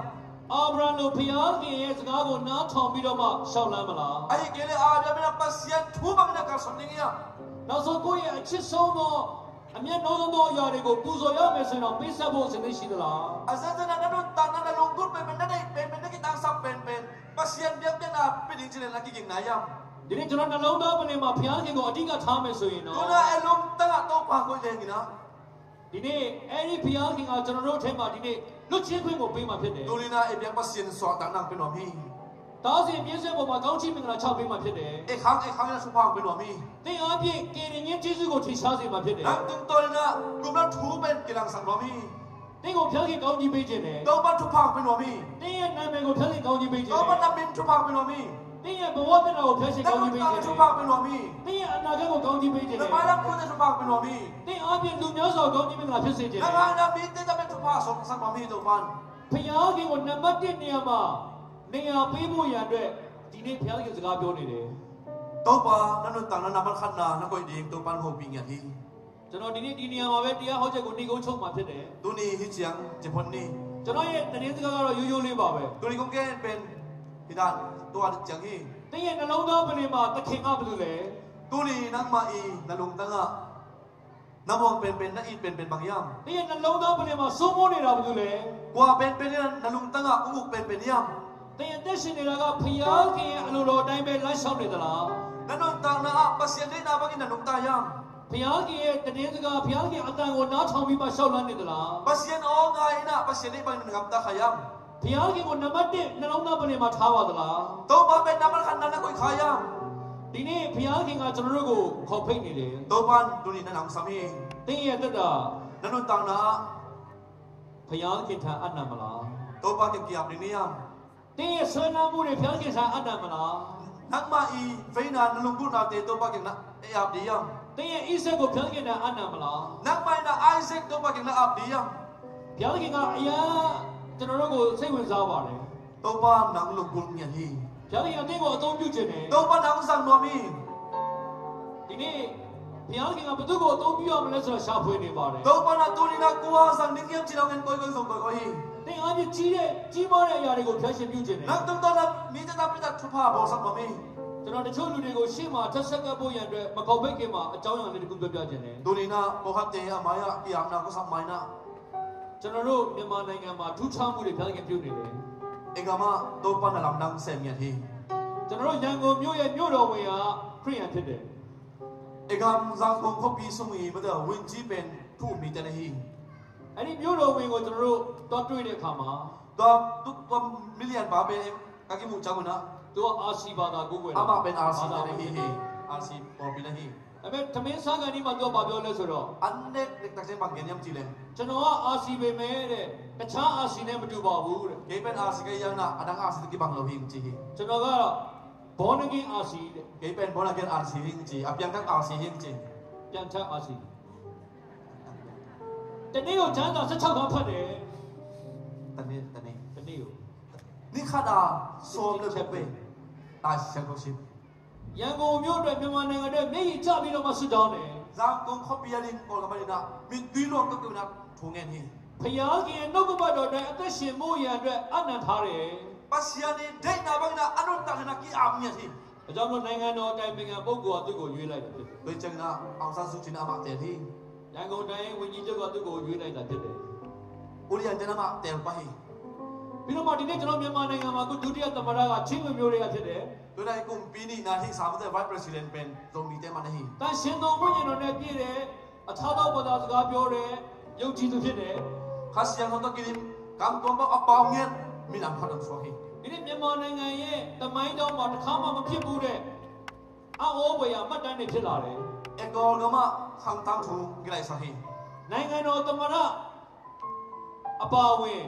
အာဗြဟံလိုဘုရားခင်ရဲ့စကားကိုနားထောင်ပြီးတော့မှရှောက်လန်းမလား ai ge le a bia na pasien thu bang na ka son ning yam နောက်ဆုံးကိုယ့်ရဲ့အချစ်ဆုံးသောအမျက်နှောဆုံးသောအရာတွေကိုပူဇော်ရမယ်ဆိုရင်တော့ပေးဆက်ဖို့အစဉ်ရှိသလား asa na na do ta na long gut pen pen na dai pen pen na ki tang sam pen pen pasien bia bia na pin chile na ki ging na yam ဒီနေ့ကျွန်တော်နှလုံးသားပလင်မှာဘုရားခင်ကိုအဓိကထားမယ်ဆိုရင်တော့ tu na e long ta na to pa ko le ngi na ဒီနေ့အဲ့ဒီဘုရားခင်ကကျွန်တော်တို့ထဲမှာဒီနေ့လွတ်ချင်းခွင့်ကိုပေးမှာဖြစ်တယ် tu ni na e bia pasien so ta nang pen no mi တားစဉ်ပြည့်စုံပေါ်မှာကောင်းချီးမင်္ဂလာ6ပေးမှာဖြစ်တယ် e khang na su pa pen no mi တင်အားဖြင့်ကေရင်ချင်းကျေးဇူးကိုထင်ရှားစေမှာဖြစ်တယ် nang tung to na kum na thu pen kilang sang no mi တင်ကိုဘုရားခင်ကောင်းချီးပေးခြင်းနဲ့ to pa thu pa pen no mi တင်ရဲ့နာမည်ကိုဘုရားခင်ကောင်းချီးပေးခြင်း to နဲ့ pa na min thu pa pen no mi တင်ရဲ့ဘဝတနာကိုဘုရားရှင်ကောင်းချီးပေးခြင်း thu နဲ့ pa pen no mi တင်ရဲ့အနာဂတ်ကိုကောင်းချီးပေးခြင်း na နဲ့ pa na pu thu pa pen no mi တင်အားဖြင့်လူများစွာကောင်းချီးမင်္ဂလာဖြစ်စေခြင်း na နဲ့ ga na mi te ta pen thu pa so sang no mi to pan ဘုရားခင်ကိုနံပါတ်1နေရာမှာနေရာပေးဖို့ရန်အတွက်ဒီနေ့ဘုရားခင်စကားပြောနေတယ် to pa na nu tang na na man khan na na koi ding to pan ho ping ya hi ကျွန်တော်ဒီနေ့ဒီနေရာမှာပဲတရားဟောချက်ကိုနှိကုန်းချုပ်မှာဖြစ်တယ် tu ni hi chiang je pon ni ကျွန်တော်ရဲ့သတင်းစကားကတော့ရိုးရိုးလေးပါပဲ tu ni kong ke pen hi dan tu a chiang hi တင်းရဲ့နှလုံးသားပလင်မှာသခင်ကဘယ်လိုလဲ tu ni nang ma i na lung tang a na mong pen pen na i pen pen bang yam တင်းရဲ့နှလုံးသားပလင်မှာစိုးမိုးနေတာဘယ်လိုလဲ kwa pen pen na lung tang a umuk pen pen yam တင်းရဲ့တက်ရှင်နေတာကဖျားခင်ရဲ့အလိုတော်အတိုင်းပဲလမ်းလျှောက်နေသလား na nu tang na a pasien ni na bang na lung ta yam ဖျားခင်ရဲ့သတင်းစကားဖျားခင်အတန်ကိုနားထောင်ပြီးမှလျှောက်လန်းနေသလား pasien o ngai na pasien ni bang ngam ta khayam ဖျားခင်ကိုနံပါတ်1နှလုံးသားပလင်မှာထားပါသလား to pa pen na man khan na koi khayam ဒီနေ့ဖျားခင်ကကျွန်တော်တို့ကိုခေါ်ဖိတ်နေတယ် to pan tu ni na nang sami တင်းရဲ့တက်တာ na nu tang na ဖျားခင်ထံအနံ့မလား to pa ke kiam ni yam တင်းရဲ့ဆွေးနွေးမှုတွေဖျားခင်ထံအနံ့မလား nang ma i fe na lung bu na te to pa ke na e ap di yam တင်းရဲ့ဣဆက်ကိုဖျားခင်ထံအနံ့မလား nang mai na Isaac to pa ke na ap di yam ဘုရားခင်ကအရာကျွန်တော်တို့ကိုစိတ်ဝင်စားပါတယ် to pa nang lung bu nya hi ဘုရားခင်အတင်းကိုအသုံးပြုခြင်းနဲ့ to pa nang sang no mi ဒီနေ့ဘုရားခင်ကဘယ်သူကိုအသုံးပြုရမလဲဆိုတာရှာဖွေနေပါတယ် to pa na tu ni na kuwa sang ning yam chi long en koi koi song koi koi hi တင်းအားဖြင့်ကြီးမားတဲ့အရာတွေကိုဖျက်ရှင်ပြုခြင်းနဲ့ nang tung to na mi te ta pri ta thu pa bo sang no mi ကျွန်တော်တချို့လူတွေကိုရှေ့မှာထက်ဆက်ကပ်ဖို့ရန်အတွက်မကောက်ပိတ်ခင်မှာအကြောင်းအရာလေးတစ်ခုပြောပြခြင်းနဲ့ tu ni na bo khat te amaya kiam na ko sang mai na ကျွန်တော်တို့မြန်မာနိုင်ငံမှာထူးခြားမှုတွေဘုရားခင်ပြုနေတယ် egama to pa na lam nang sem ya hi ကျွန်တော်တို့ရန်ကုန်မြို့ရဲ့မြို့တော်ဝင်ကခရစ်ယာန်ဖြစ်တယ် egam zang kong ko pi sung i ma da win ji pen thu mi te na hi အဲ့ဒီမြို့တော်ဝင်ကိုကျွန်တော်တို့တွားတွေ့တဲ့အခါမှာ to million ba be ka ki mu cha ko na သူကအာစီဘာသာကိုယ်ွယ် ama pen rc te na hi rc por pi na hi အဲ့မဲ့သမင်းစားကန်ဒီမှာသူကဘာပြောလဲဆိုတော့ anne nek tak se bang gen yam chi le ကျွန်တော်ကအာစီပဲမဲ့တဲ့တခြားအာစီနဲ့မတူပါဘူးတဲ့ ke pen rc ke yang na adang rc ki bang lo hing chi hi ကျွန်တော်ကတော့ဘောနဂင်အာစီတဲ့ ke pen bona gen rc hing chi apyang kang rc hing chi ပြန်ထပ်အာစီတနေ့ကိုကျမ်းစာ16ခန်းဖတ်တယ် tani တနေ့ကို ni นี่ข้าดาโซมเลยเป๊ะตายเสียงชิบ ရန်ကုန်မြို့အတွက်မြန်မာနိုင်ငံအတွက်မျက်ရည်ကျပြီးတော့မှဆွတောင်းတယ် จางกงขบียลินกอลกามาลินะมีดีลวงก็คือนะทงเงินนี่ ဖျားခင်နှုတ်ကပတ်တော်အတွက်အသက်ရှင်မှုရန်အတွက်အနံ့ထားတယ် ปัสยานีเด็กนาบังนะอนุตตะนะกีอาบเนี่ยที ဒါကြောင့်မို့နိုင်ငံတော်အတိုင်ပင်ခံပုဂ္ဂိုလ်ကသူ့ကိုရွေးလိုက်တာဖြစ်တယ် โดยจังนะအောင်ซานซูจินะมาเตที ရန်ကုန်တိုင်းဝန်ကြီးချုပ်ကသူ့ကိုရွေးလိုက်တာဖြစ်တယ် อุริยันเจนะมาเตลไป ပြီးတော့မှဒီနေ့ကျွန်တော်မြန်မာနိုင်ငံမှာအခုဒုတိယသမ္မတကချင်းလူမျိုးတွေကဖြစ်တယ် โดยในกลุ่มปีนี้นาที่สามแต่ไวท์ประธานเป็นตรงนี้เต็มมาเนี่ย ။တန်ရှင်တော်ဝိညာဉ်တော်နဲ့ပြည့်တယ်အထာတော်ဘာသာစကားပြောတယ်ယုံကြည်သူဖြစ်တယ် ข้าเสียงของตะกินกำตัวบอกเอาเปล่าเงี้ยมีน้ำพัดน้ำสวกิ ။ဒီနေ့မြန်မာနိုင်ငံရဲ့တမိုင်းတော်မှာတစ်ခါမှမဖြစ်ဘူးတဲ့အဟောဝေယမှတ်တမ်းတွေဖြစ်လာတယ် เอกอลก็มาทำตามถูกกี่ไรสักที ။နိုင်ငံတော်သမ္မတအပါအဝင်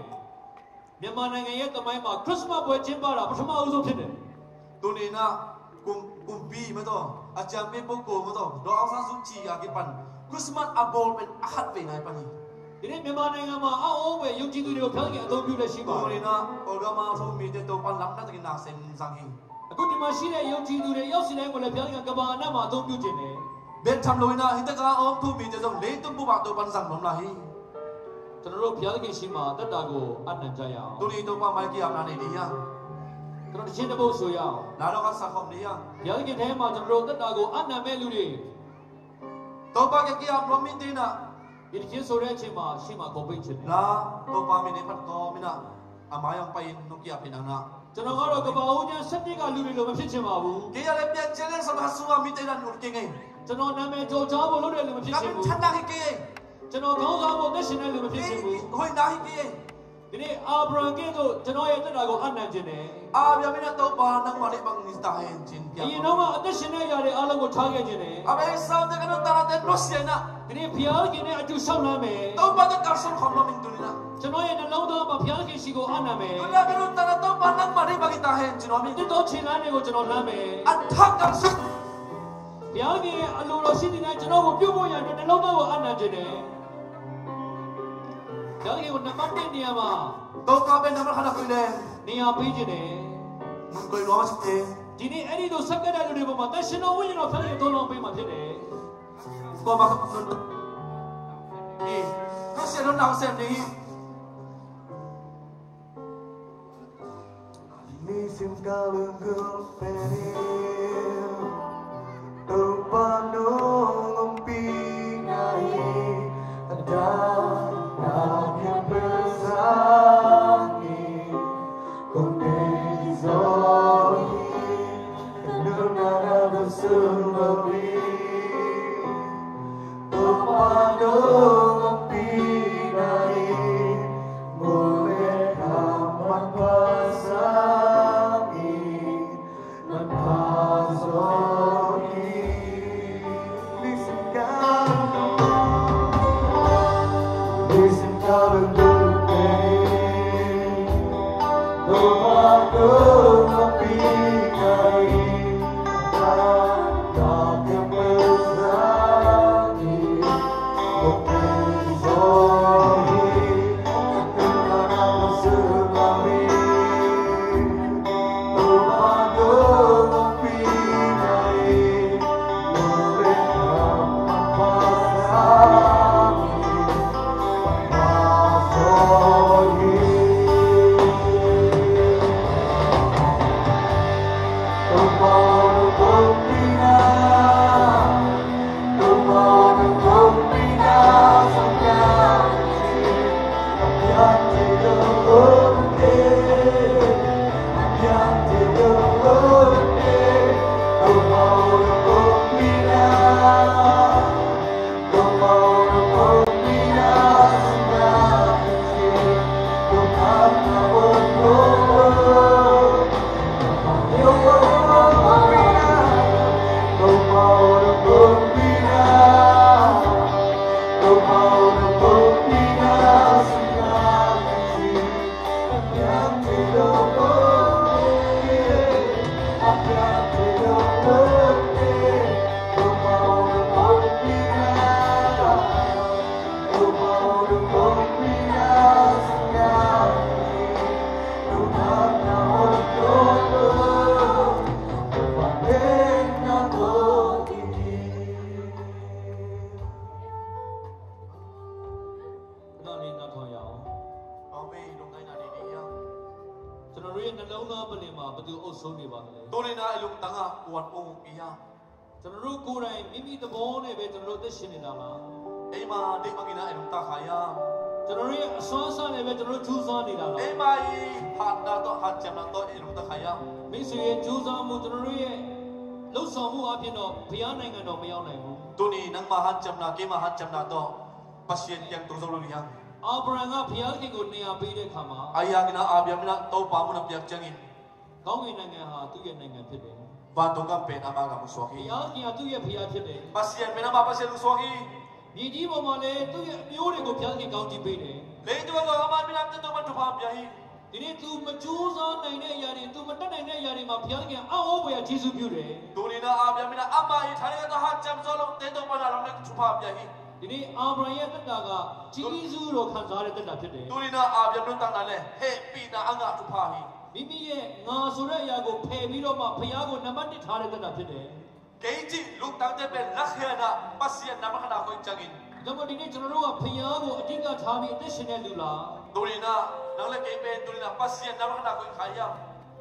မြန်မာနိုင်ငံရဲ့တမိုင်းမှာခရစ်စမတ်ပွဲကျင်းပတာပထမအဦးဆုံးဖြစ်တယ် ตัวนี้นะกลุ่มปีไม่ต้องอาจารย์เป็นพวกโกไม่ต้องเราเอาซานซูจีอากิปันคริสต์มาสอับบอลเป็นอาหัดเป็นไงปะนี่ ။ဒီနေ့မြန်မာနိုင်ငံမှာအဟောဝေယုံကြည်သူတွေကိုဖျောက်ခင်အသုံးပြုလက်ရှိပါ ตัว တယ် นี้นะโอลกามาทูมีเตตัวปันลับนั่นตะกินนาเซมสังฮี ။အခုဒီမှာရှိတဲ့ယုံကြည်သူတွေရောက်စီတိုင်းကိုလည်းဖျောက်ခင်ကဘာအနက်မှာအသုံးပြုခြင်းတယ် เบนทำเลยนะฮิตกาออมทูมีเตตัวเล่ตุ้มปุ๊บตัวปันสังนมลาฮี ။ကျွန်တော်တို့ဖျောက်ခင်ရှိမှာတက်တာကိုအနံ့ကြရအောင် ตัวนี้ตัวปันไม่กี่อาบน้ำในนี้ยัง ။ကျွန်တော်တစ်ချင်းတစ်ပုတ်ဆိုရအောင် นาเราก็สักคำนี้ยัง ။ဘုရားခင်ထဲမှာကျွန်တော်တို့တက်တာကိုအနံ့မဲ့လူတွေ ตัวปันกี่อาบน้ำมิตีนะ ဒီတစ်ချင်းဆိုတဲ့အချိန်မှာရှေ့မှာကုန်ပိတ်ခြင်းတယ် ลาตัวปันมีในพัดกอมินะอามายังไปนกกี่อาเป็นนังนะ ကျွန်တော်ကတော့ကပ္ပဦးကျန်း7နှစ်ကလူတွေလိုမဖြစ်ချင်ပါဘူး กี่อะไรเปลี่ยนเจเนสมาสัวมีเตนันอุดเก่งไง ကျွန်တော်နာမည်ကြော်ကြားဖို့လုပ်တဲ့လူမဖြစ် กับ ချင် เป็น ဘူး ชั้นนาฮิเก่ ကျွန်တော်ခေါင်းဆောင်ဖို့သက်ရှင်တဲ့လူမဖြစ်ချင်ဘူး ဟိုနာဟိကေ ဒီနေ့အာဗြဟံကဲ့သို့ကျွန်တော်ရဲ့တက်တာကိုအနံ့ခြင်းတယ် အာဗျာမင်းတော့ဘာနံပါလေးဘန်နစ်တာဟင်ချင်းပြ အရင်တော့ကအသက်ရှင်တဲ့ຢာတွေအားလုံးကိုထားခဲ့ခြင်းတယ် အဘေဆောင်းတဲ့ကတော့တာတဲ့လို့စီနာ ဒီနေ့ဘုရားခင်နဲ့အတူဆောက်လမ်းမယ် တော့ဘာတဲ့ကာဆန်ခေါမမင်းတူနီနာ ကျွန်တော်ရဲ့နှလုံးသားမှာဘုရားခင်ရှိကိုအနံ့မယ် ဘလာကတော့တာတော့ဘာနံပါလေးဘဂီတာဟင်ကျွန်တော်မင်း ဒီတော့ခြေလမ်းတွေကိုကျွန်တော်လမ်းမယ် အထက်ကန်ဆု ဘုရားခင်ရဲ့အလိုတော်ရှိတဲ့ကျွန်တော်ကိုပြုဖို့ရတဲ့နှလုံးသားကိုအနံ့ခြင်းတယ်ဘုရားခင်ကိုနံပါတ်1နေရာမှာ တော့ကပဲနံပါတ်ခဏခွေလေ နေရာပေးခြင်းတယ် မကွေလောမစတေ ဒီနေ့အဲ့ဒီတို့ဆက်ကတဲ့လူတွေပေါ်မှာတရှင်တော်ဝိညာဉ်တော်ဖျက်ရသုံးလုံးပေးမှာဖြစ်တယ် ကိုမကဆွန်ဒီကစရနောင်ဆမ်နေနီစင်ကာလုံကိုပဲနီတော့ဘာနိုပီနိုင်အဒါနာကေပစာနီ con tesori non hanno solo qui domani capirai voleva man passami man passo သားပလင်မှာဘသူအုပ်ဆုံးနေပါလဲ ตัวนี้นะไอ้ลุงตังอ่ะปวดองค์ปียา ကျွန်တော်တို့ကိုယ်တိုင်မိမိသဘောနဲ့ပဲကျွန်တော်တို့သက်ရှင်နေတာလား ไอ้มาเด็กมากินนะไอ้ลุงตาขายา ကျွန်တော်တို့ရဲ့အစွမ်းစားနဲ့ပဲကျွန်တော်တို့ကြိုးစားနေတာလား ไอ้มาหัดนาโตหัดจำนาโตไอ้ลุงตาขายา မိတ်ဆွေရဲ့ကြိုးစားမှုကျွန်တော်တို့ရဲ့လှုပ်ဆောင်မှုအပြင်တော့ဘုရားနိုင်ငံတော်မရောက်နိုင်ဘူး ตัวนี้นังมาหัดจำนาเกมาหัดจำนาโตปัสเซียนยังตัวสรุปยัง အာဗြဟံကဘုရားခင်ကိုနေရာပေးတဲ့အခါမှာ อายากินะอาเบียมินะโตปามุนะเปียกจังอิน ကောင်းကင်နိုင်ငံဟာသူ့ရဲ့နိုင်ငံဖြစ်တယ် บาตงกับเป็นอาบากามุสวา ဘု ฮี ရားခင်ကသူ့ရဲ့ဘုရားဖြစ်တယ် ปัสเซียนเป็นอาบาปัสเซียนมุสวาฮี မြေကြီးပေါ်မှာလည်းသူ့ရဲ့အမျိုးတွေကိုဘုရားခင်ကောင်းချီးပေးတယ် เลนตัวก็อามามินะตัวมันทุพาเปียฮี ဒီနေ့ तू မကြိုးစားနိုင်တဲ့အရာတွေ तू မတတ်နိုင်တဲ့အရာတွေမှာဘုရားခင်အောက်ဟောဖွယ်ကျေးဇူးပြုတယ် ตัวนี้นะอาเบียมินะอามาอีทานีก็หัดจำโซลเตตัวมันเราเนี่ยทุพาเปียฮี ဒီနေ့အာဗြဟံရဲ့တက်တာကကျေးဇူးတော်ခံစားရတဲ့တက်တာဖြစ်တယ် ตัวนี้นะอาเบียมินะตั้งนั่นแหละเฮปีนะอ่างทุพาฮี မိမိရဲ့ငါဆိုတဲ့အရာကိုဖယ်ပြီးတော့မှဘုရားကိုနံပါတ်1ထားတဲ့တက်တာဖြစ်တယ် เกจิลูกตั้งแต่เป็นลักเฮียนะปัสเซียนนำมาขนาดคนจังอิน ဒါမှဒီနေ့ကျွန်တော်တို့ကဘုရားကိုအဓိကထားပြီးအသက်ရှင်တဲ့လူလား ตัวนี้นะนั่งเล่นเกมเป็นตัวนี้นะปัสเซียนนำมาขนาดคนขายา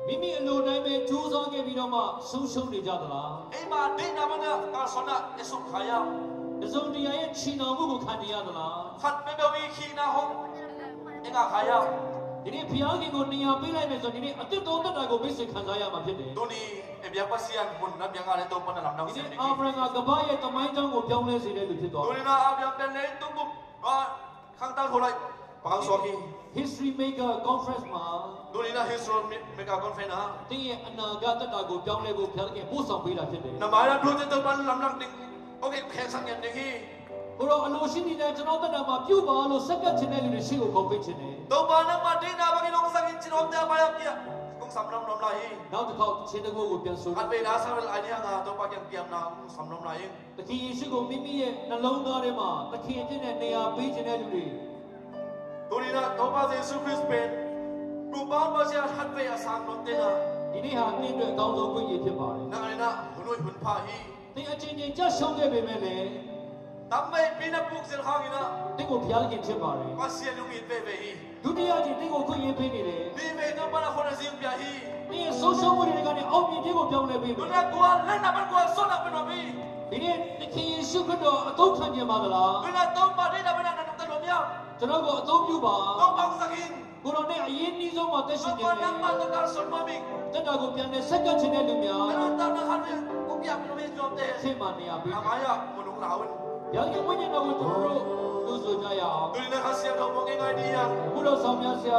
မိမိအလိုတိုင်းပဲကြိုးစားခဲ့ပြီးတော့မှဆုံးရှုံးနေကြသလား ไอ้มาดีนะมันเนี่ยการสอนนะเอสุขายา တစုံတရာရဲ့ချီနှောင်မှုကိုခံရသလား ขัดไม่เบวีขีนะห้องเอ็งอะขายา ဒီနေ့ဘုရားခင်ကိုနေရာပေးလိုက်မယ်ဆိုရင်ဒီနေ့အသက်တော်တက်တာကိုမိတ်ဆွေခံစားရမှာဖြစ်တယ် ตัวนี้ไอ้เบียปัสเซียนคนนับยังอะไรตัวปนลำน้ำ ဒီ เสีย နေ့ ดี အာဗြဟံကကမ္ဘာရဲ့တမိုင်းကြောင်းကိုပြောင်းလဲစေတဲ့လူဖြစ်သွား ตัวนี้นะอาเบียเป็นเลยตุ้มบุบข้างตั้งโทรเลยปังสวากี History Maker Conference မှာ ตัวนี้นะฮิสโรเมกาคอนเฟนนะ တင်းရဲ့အနာဂတ်တက်တာကိုပြောင်းလဲဖို့ဘုရားခင်ပို့ဆောင်ပေးတာဖြစ်တယ် นำมาแล้วดูจะตัวปนลำน้ำดิ่งโอเคแข่งสังเกตดิ่งฮี ဘုရားအလိုရှိနေတဲ့ကျွန်တော်တက်တာမှာပြုတ်ပါလို့စက္ကပ်ချင်တဲ့လူတွေရှေ့ကိုခေါ်ပေးချင်တယ် ตัวปนมาดีนะบางทีน้องสังเกตจิโนเตอร์มาอย่างเงี้ยคงสำรองน้ำลาย နောက်တစ်ခေါက်ချင်းတကူကိုပြန်ဆို อันเป็นอาสาเป็นอะไรเนี่ยงาตัวปนยังเตรียมน้ำสำรองน้ำลาย တခင်ယေရှုကိုမိမိရဲ့နှလုံးသားထဲမှာတခင်ဖြစ်တဲ့နေရာပေးချင်တဲ့လူတွေ ตัวนี้นะตัวปนเยซูคริสต์เป็นกลุ่มบ้านประชาชนเป็นอาสาโนเตนะ ဒီနေ့ဟာတင်းအတွက်အကောင်းဆုံးခွင့်ရဖြစ်ပါတယ် นั่งเลยนะหุ่นหุ่ยหุ่นพาฮี တင်းအချင်းချင်းကြရှုံးခဲ့ပေမဲ့လည်း ตั้มไม่ปีนับปุกเสียข้างอีนะ တင်းကိုဘုရားခင်ဖြစ်ပါတယ် ปัสเซียนลุงอินเป้ฮี ဒုတိယချင်းတင်းကိုခွင့်ရပေးနေတယ် ดีเมตัวปนคนละสิ่งเปียฮี တင်းရဲ့ဆုံးရှုံးမှုတွေကနေအောင်မြင်ခြင်းကိုပြောင်းလဲပေး ดู မယ် นะกลัวเล่นนะมันกลัวสนนะเป็นแบบนี้ ဒီနေ့တခင်ယေရှုခရစ်တော်အသုံးခံခြင်းပါသလား ดูนะตัวปนได้นะเป็นอะไรนั่นตัวเมีย ကျွန်တော်ကိုအသုံးပြုပါ ตัวปังสักิน ကိုတော်နဲ့အရင်နှီးဆုံးမှာတက်ရှိ ตัว နေ ป တယ် นนั่งมาตัวการสนมามิง တက်တာကိုပြန်လဲဆက်ကပ်ခြင်းတဲ့လူများ แล้วตามนักขันเนี่ยกูอยากเป็นแบบนี้จอมเตะ ရှေ့မှာနေရာပေး ทำไมอ่ะมันหลงเหลา ဘုရားခင်ဝိညာဉ်တော်ကိုကျွန်တော်တို့လူဆိုကြရအောင် ดูนะข้าเสียตัวมึงยังไงดีอ่ะ ဘုရားဆောင်များဆရာ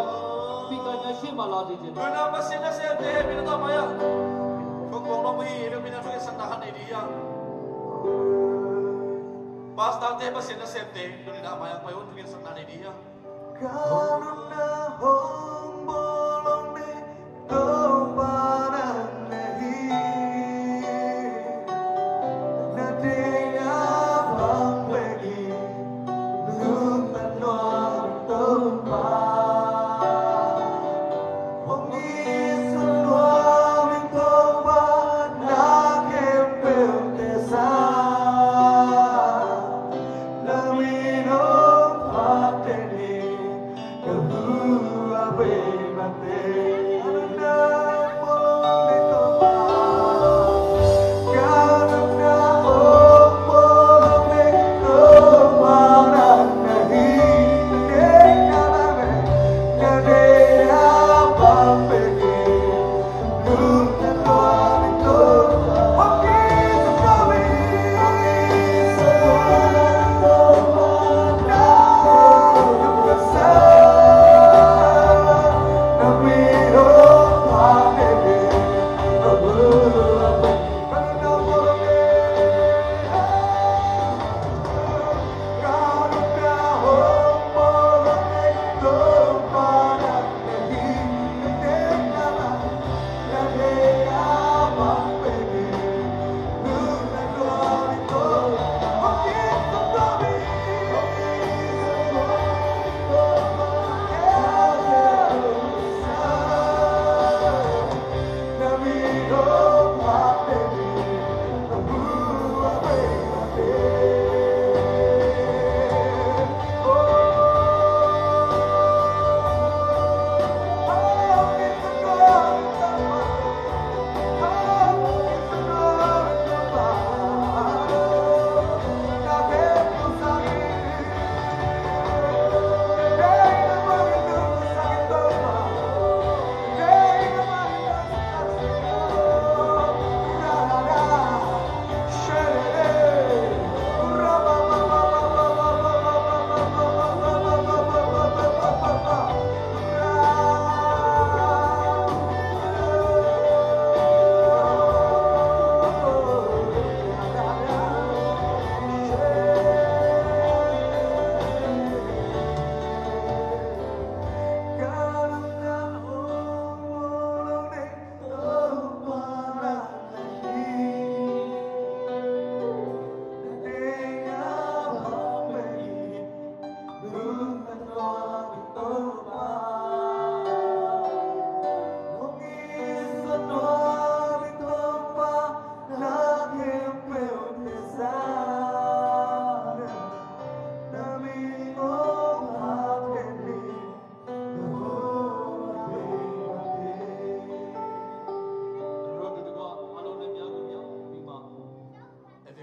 မိကညာရှေ့မှာလာစေခြင်း ดูนะปัสเซียนเสียเตะเป็นตัวมาอ่ะพวกเราไม่เห็นเป็นอะไรสักหน่อยดีอ่ะปัสตาเตะปัสเซียนเสียเตะดูนะมาอย่างไปวันที่สักหน่อยดีอ่ะ Karuna hong bolong ni tobaran nahi Nadia bang pegi Lutan noar tomba Hong isu noar min tomba Na kempel desa Lamino pateni Hãy subscribe cho kênh Ghiền Mì Gõ để không bỏ lỡ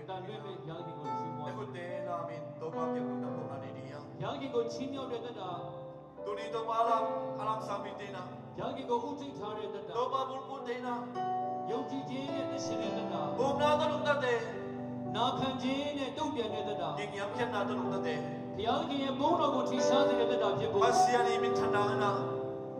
တန်လွင့်မဲ့ဘုရားခင်ကိုချီးမွမ်း Aku tena min to ba ke lu da ko na ni dia. ဘုရားခင်ကိုချီးမြှောက်တဲ့တတ်တာ Tu ni to ba alam sami tena. ဘုရားခင်ကိုဥထိတ်ထားတဲ့တတ်တာ To ba bul pu tena. ယုံကြည်ခြင်းနဲ့သက်ရှင်တဲ့တတ်တာ Bum na to lu ta te. နာခံခြင်းနဲ့တုံ့ပြန်တဲ့တတ်တာ Ding yam khen na to lu ta te. ဘုရားခင်ရဲ့ဘုန်းတော်ကိုထင်ရှားစေတဲ့တတ်တာဖြစ်ဖို့ Pasya ni min thana na.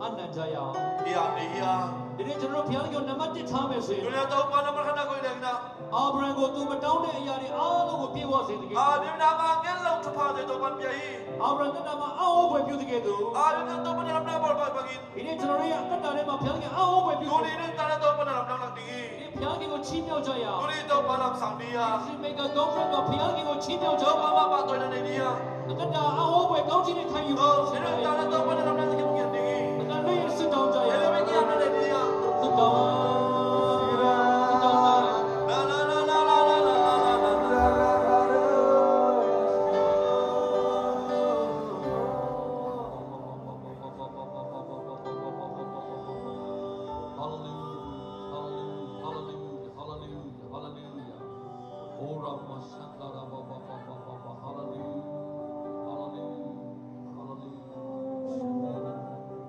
အနန္တရာ Dia ni ya. ဒီနေ့ကျွန်တော်ဘုရားခင်ကိုနံပါတ်1ထားမယ်ဆိုရင် Tu ni to ba na ma khana ko le na. အာဗြဟံကိုသူမတောင်းတဲ့အရာတွေအားလုံးကိုပြည့်ဝစေတဲ့ကဲ့သို့ Ah ni na ma ngel lo tu pha de to ban pya hi. အာဗြဟံတတ်တာမှာအောင်းဝယ်ပြုတဲ့ကဲ့သို့ Ah ni to ba na na ba ba ba gin. ဒီနေ့ကျွန်တော်ရဲ့တတ်တာထဲမှာဘုရားခင်အောင်းဝယ်ပြု Tu ni ni ta na to ba na na na di. ဒီဘုရားခင်ကိုချီးမြှောက်ကြရအောင် Tu ni to ba na sam ni ya. ဒီမေကကောင်းဖက်တော့ဘုရားခင်ကိုချီးမြှောက်ကြ To ပါ ba ba to na ni dia. တတ်တာအောင်းဝယ်ကောင်းခြင်းနဲ့ခံယူပါ Oh ni ta na to ba na na ki ki di. တတ်တာလေးစွတ်တောင်းကြရ Ele အောင် me ki na ni dia. စွတ်တောင်းစွတ်တောင်းကြရအောင် La la la la la la la la.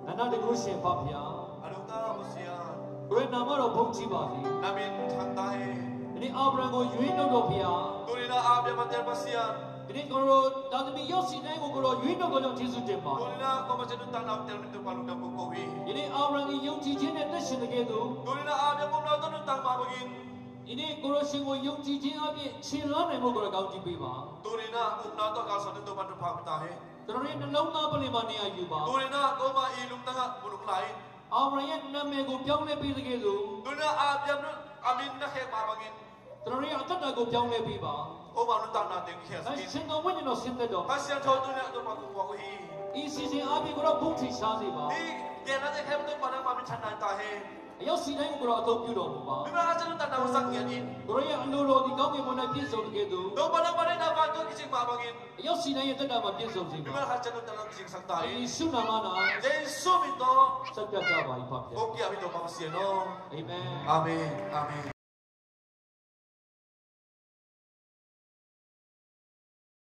Nana de Gushin Papia, Anu ta musia. Great Namaro Bunchi Bati, Namin thantai. any Abrango, you know Dopia, Turina abya mater pasia. Goro, Dadami Yossi Nagoro, you know Godo Tisu Dema. Turina ko macam tan am tel tu palu da ko wi. Any Abrangi Yunti Jin and Nation again, Turina abya ko na tu tan ma bagin. any Goro Shingo Yunti Jin Abi, Chilan and Mogoro County Biba. Turina ko na to ka sa tu patu phak ta he. The rain and Lona Palimania Yuba. Turina ko ma ilung tanga buluk lai. Abrayan Namego Pyong Lepi the Gedu, Turina abya nu amin na he ma bagin. the Ria Tatago Pyong Lepiba. O ma nu tan na ting he I sa. sing a window of Sintedo. Pasia to tu na tu pa ko hi. Easy Abi Goro Bunti Shaziba. Ni dia na je hem tu pa na ma mi chan na ta he. Yossi Nagoro Tokyo. Bi ma cha nu tan na sang ya ni. Korea Lolo, the Gami Mona Piso Gedu. Do pa na pa na ba to ki ma bagin. Yossi Nayatama Piso Bi Ziba. ma ha cha nu tan na sing sang ta he. Sunamana, Jesu mi to. Sakata by Papia. Okay, abi to pa siya no. Amen. Amen. Amen.